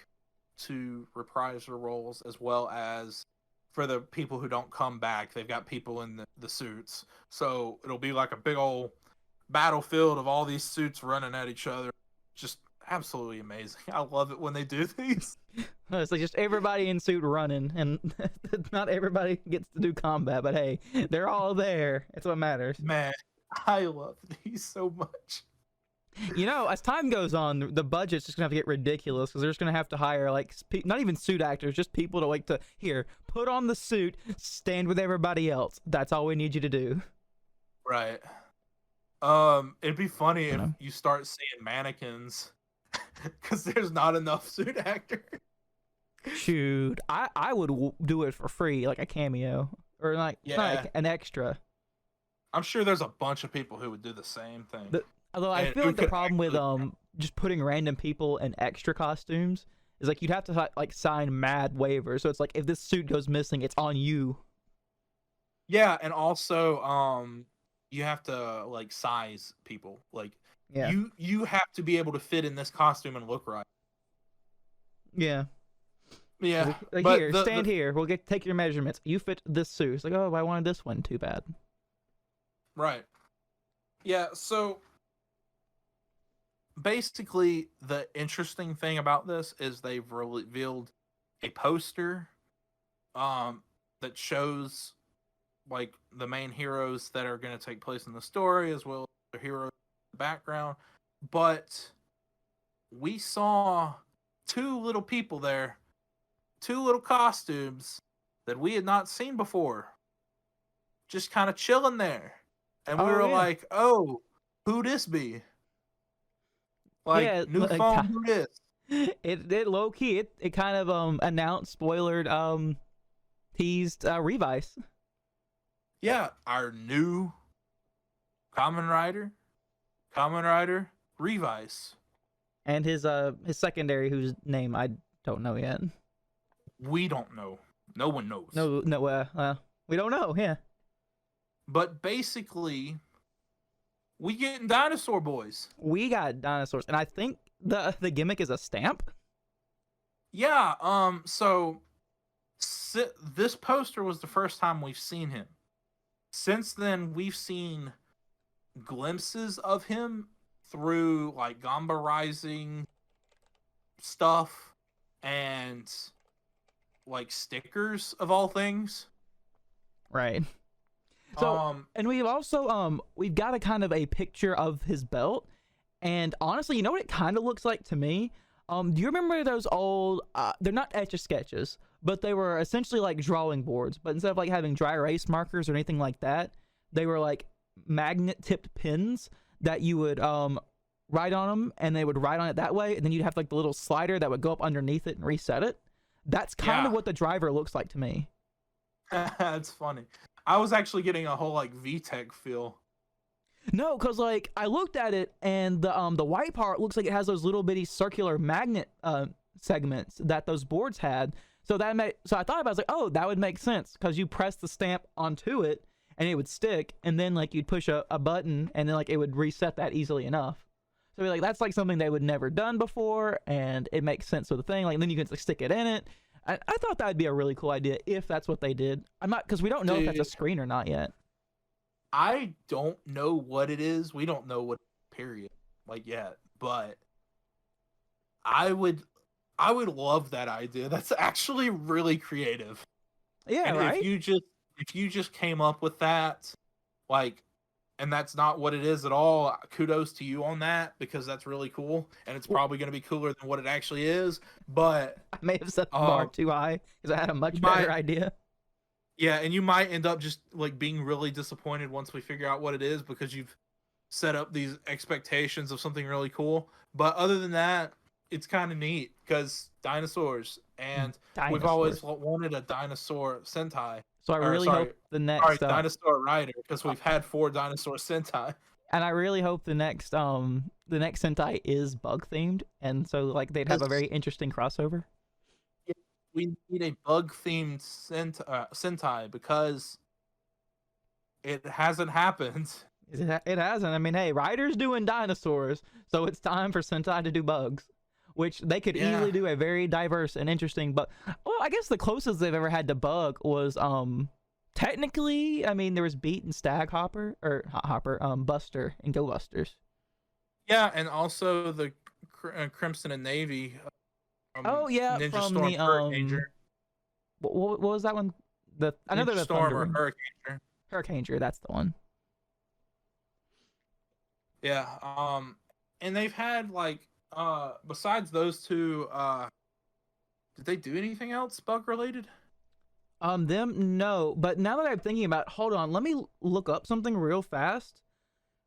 A: to reprise their roles, as well as for the people who don't come back, they've got people in the suits. So it'll be like a big old battlefield of all these suits running at each other. Just absolutely amazing. I love it when they do these.
B: It's like just everybody in suit running, and not everybody gets to do combat, but hey, they're all there. It's what matters.
A: Man, I love these so much.
B: You know, as time goes on, the budget's just gonna have to get ridiculous because they're just gonna have to hire like not even suit actors, just people to like to here put on the suit, stand with everybody else. That's all we need you to do.
A: Right. It'd be funny if
B: know?
A: you start seeing mannequins because there's not enough suit actors.
B: Shoot, I would do it for free, like a cameo or like,
A: Yeah.
B: like an extra.
A: I'm sure there's a bunch of people who would do the same thing.
B: Although I
A: And
B: feel
A: who
B: like the
A: could
B: problem with
A: actually-
B: just putting random people in extra costumes is like you'd have to like sign mad waivers. So it's like if this suit goes missing, it's on you.
A: Yeah, and also you have to like size people. Like
B: Yeah.
A: you have to be able to fit in this costume and look right.
B: Yeah.
A: Yeah.
B: Like
A: but
B: here, stand here. We'll take your measurements. You fit this suit. It's like, oh, I wanted this one. Too bad.
A: Right. Yeah, so basically the interesting thing about this is they've revealed a poster that shows like the main heroes that are going to take place in the story as well as the heroes in the background, but we saw two little people there, two little costumes that we had not seen before, just kind of chilling there. And we were like, oh, who this be? Like,
B: Yeah,
A: new
B: like,
A: phone, who this?
B: It low key it kind of announced, spoilered, teased Revice.
A: Yeah, our new Kamen Rider Revice.
B: And his secondary, whose name I don't know yet.
A: We don't know. No one knows.
B: No, we don't know. Yeah.
A: But basically, we getting dinosaur boys.
B: We got dinosaurs, and I think the gimmick is a stamp.
A: Yeah. So this poster was the first time we've seen him. Since then, we've seen glimpses of him through like Gamba Rising stuff and like stickers of all things.
B: Right. So, and we've also we've got a kind of a picture of his belt, and honestly, you know what it kind of looks like to me? Do you remember those old they're not etch-a-sketches, but they were essentially like drawing boards, but instead of like having dry erase markers or anything like that, they were like magnet-tipped pins that you would write on them, and they would write on it that way, and then you'd have like the little slider that would go up underneath it and reset it. That's kind of what the driver looks like to me.
A: That's funny. I was actually getting a whole like VTech feel.
B: No, because like I looked at it, and the white part looks like it has those little bitty circular magnet segments that those boards had. So so I thought about it, I was like, oh, that would make sense because you press the stamp onto it and it would stick, and then like you'd push a button and then like it would reset that easily enough. So like that's like something they would never done before, and it makes sense with the thing. Like, and then you can like, stick it in it. I thought that would be a really cool idea if that's what they did. I'm not, because we don't know if that's a screen or not yet.
A: I don't know what it is. We don't know what period like yet, but I would love that idea. That's actually really creative.
B: Yeah,
A: and
B: right.
A: If you just came up with that, like, and that's not what it is at all, kudos to you on that, because that's really cool, and it's probably going to be cooler than what it actually is. But
B: I may have set the bar too high because I had a much better idea.
A: Yeah, and you might end up just like being really disappointed once we figure out what it is, because you've set up these expectations of something really cool. But other than that, it's kind of neat because dinosaurs, and we've always wanted a dinosaur Sentai.
B: So I really hope the next
A: dinosaur rider, because we've had 4 dinosaur Sentai.
B: And I really hope the next Sentai is bug themed, and so like they'd have a very interesting crossover.
A: Yeah, we need a bug themed Sentai because it hasn't happened.
B: It hasn't. I mean, hey, Rider's doing dinosaurs, so it's time for Sentai to do bugs, which they could easily do a very diverse and interesting bug. Well, I guess the closest they've ever had to bug was technically, I mean, there was Beat and Stag Hopper or Buster and Go Busters.
A: Yeah, and also the Crimson and Navy.
B: Ninja from Storm, the Hurricaneger. What was that one? Another
A: Ninja Storm or Hurricaneger.
B: Hurricaneger, that's the one.
A: Yeah, and they've had like besides those 2, did they do anything else bug related?
B: No, but now that I'm thinking about, hold on, let me look up something real fast,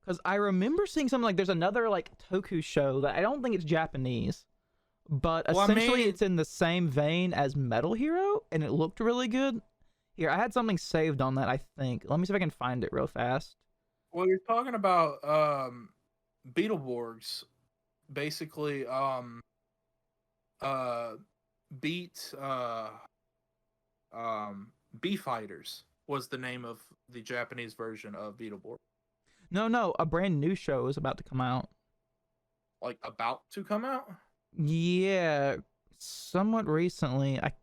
B: because I remember seeing something like there's another like Toku show that I don't think it's Japanese, but essentially it's in the same vein as Metal Hero, and it looked really good. Here, I had something saved on that, I think. Let me see if I can find it real fast.
A: Well, you're talking about Beetleborgs, basically beat Bee Fighters was the name of the Japanese version of Beetleborg.
B: No, a brand new show is about to come out.
A: Like about to come out?
B: Yeah, somewhat recently. I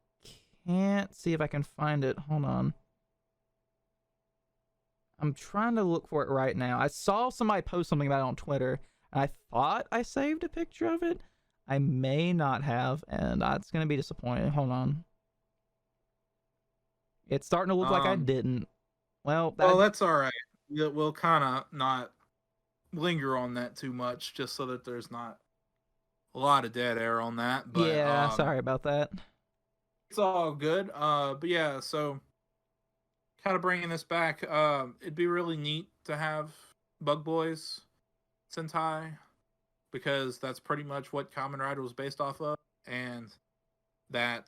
B: can't see if I can find it. Hold on. I'm trying to look for it right now. I saw somebody post something about it on Twitter, and I thought I saved a picture of it. I may not have, and it's going to be disappointing. Hold on. It's starting to look like I didn't. Well,
A: that's all right. We'll kind of not linger on that too much, just so that there's not a lot of dead air on that. But,
B: yeah, sorry about that.
A: It's all good. But yeah, so kind of bringing this back, it'd be really neat to have Bug Boys Sentai, because that's pretty much what Kamen Rider was based off of, and that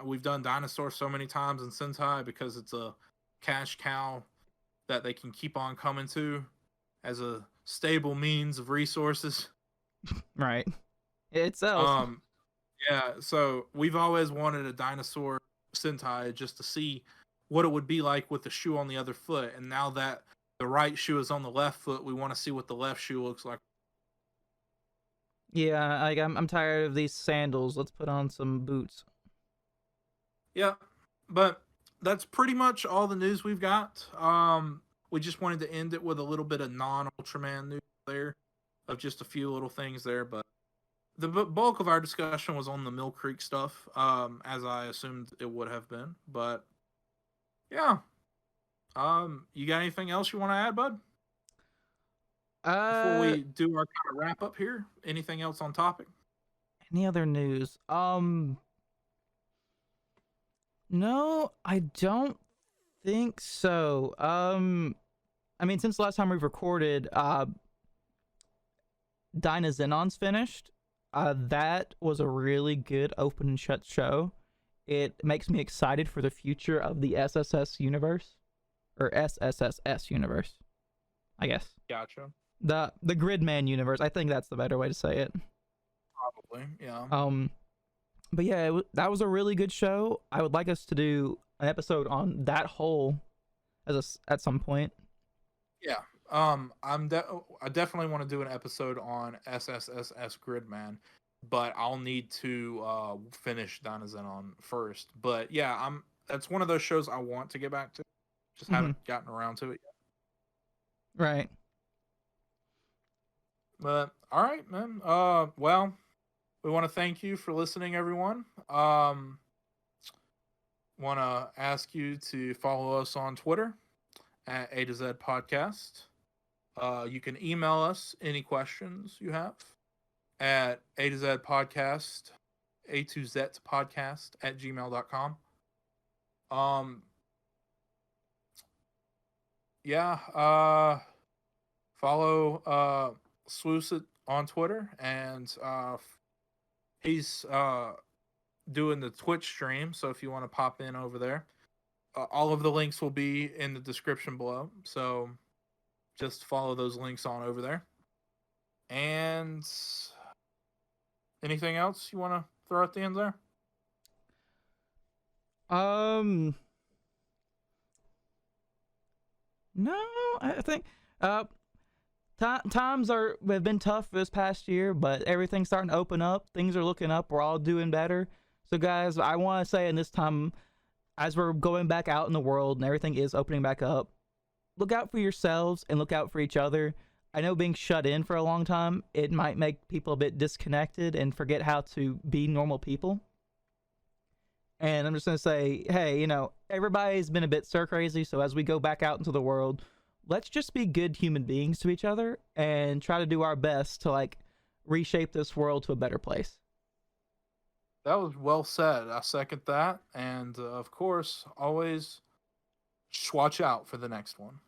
A: we've done dinosaurs so many times in Sentai because it's a cash cow that they can keep on coming to as a stable means of resources.
B: Right. It sells.
A: Yeah, so we've always wanted a dinosaur Sentai just to see what it would be like with the shoe on the other foot, and now that the right shoe is on the left foot, we want to see what the left shoe looks like.
B: Yeah, like I'm tired of these sandals. Let's put on some boots.
A: Yeah, but that's pretty much all the news we've got. We just wanted to end it with a little bit of non-Ultraman news there, of just a few little things there, but the bulk of our discussion was on the Millcreek stuff, as I assumed it would have been. But yeah, you got anything else you want to add, bud? Before we do our kind of wrap up here, anything else on topic?
B: Any other news? No, I don't think so. I mean, since the last time we've recorded, Dyna Xenon's finished. That was a really good open and shut show. It makes me excited for the future of the SSS universe, or SSSS universe, I guess.
A: Gotcha.
B: The Gridman universe. I think that's the better way to say it.
A: Probably, yeah.
B: But yeah, that was a really good show. I would like us to do an episode on that whole at some point.
A: Yeah. I definitely want to do an episode on SSSS Gridman, but I'll need to finish Dyna Xenon first. But yeah, that's one of those shows I want to get back to. Just haven't gotten around to it yet.
B: Right.
A: But all right, man. Well, we want to thank you for listening, everyone. Want to ask you to follow us on Twitter at A to Z Podcast. You can email us any questions you have at A to Z Podcast, A2Z Podcast at gmail.com. Follow Swoosed on Twitter, and he's doing the Twitch stream, so if you want to pop in over there, all of the links will be in the description below, so just follow those links on over there. And anything else you want to throw at the end there?
B: No, I think times have been tough this past year, but everything's starting to open up. Things are looking up. We're all doing better. So, guys, I want to say in this time, as we're going back out in the world and everything is opening back up, look out for yourselves and look out for each other. I know being shut in for a long time, it might make people a bit disconnected and forget how to be normal people. And I'm just going to say, hey, you know, everybody's been a bit stir crazy. So as we go back out into the world, let's just be good human beings to each other and try to do our best to like reshape this world to a better place.
A: That was well said. I second that. And of course, always just watch out for the next one.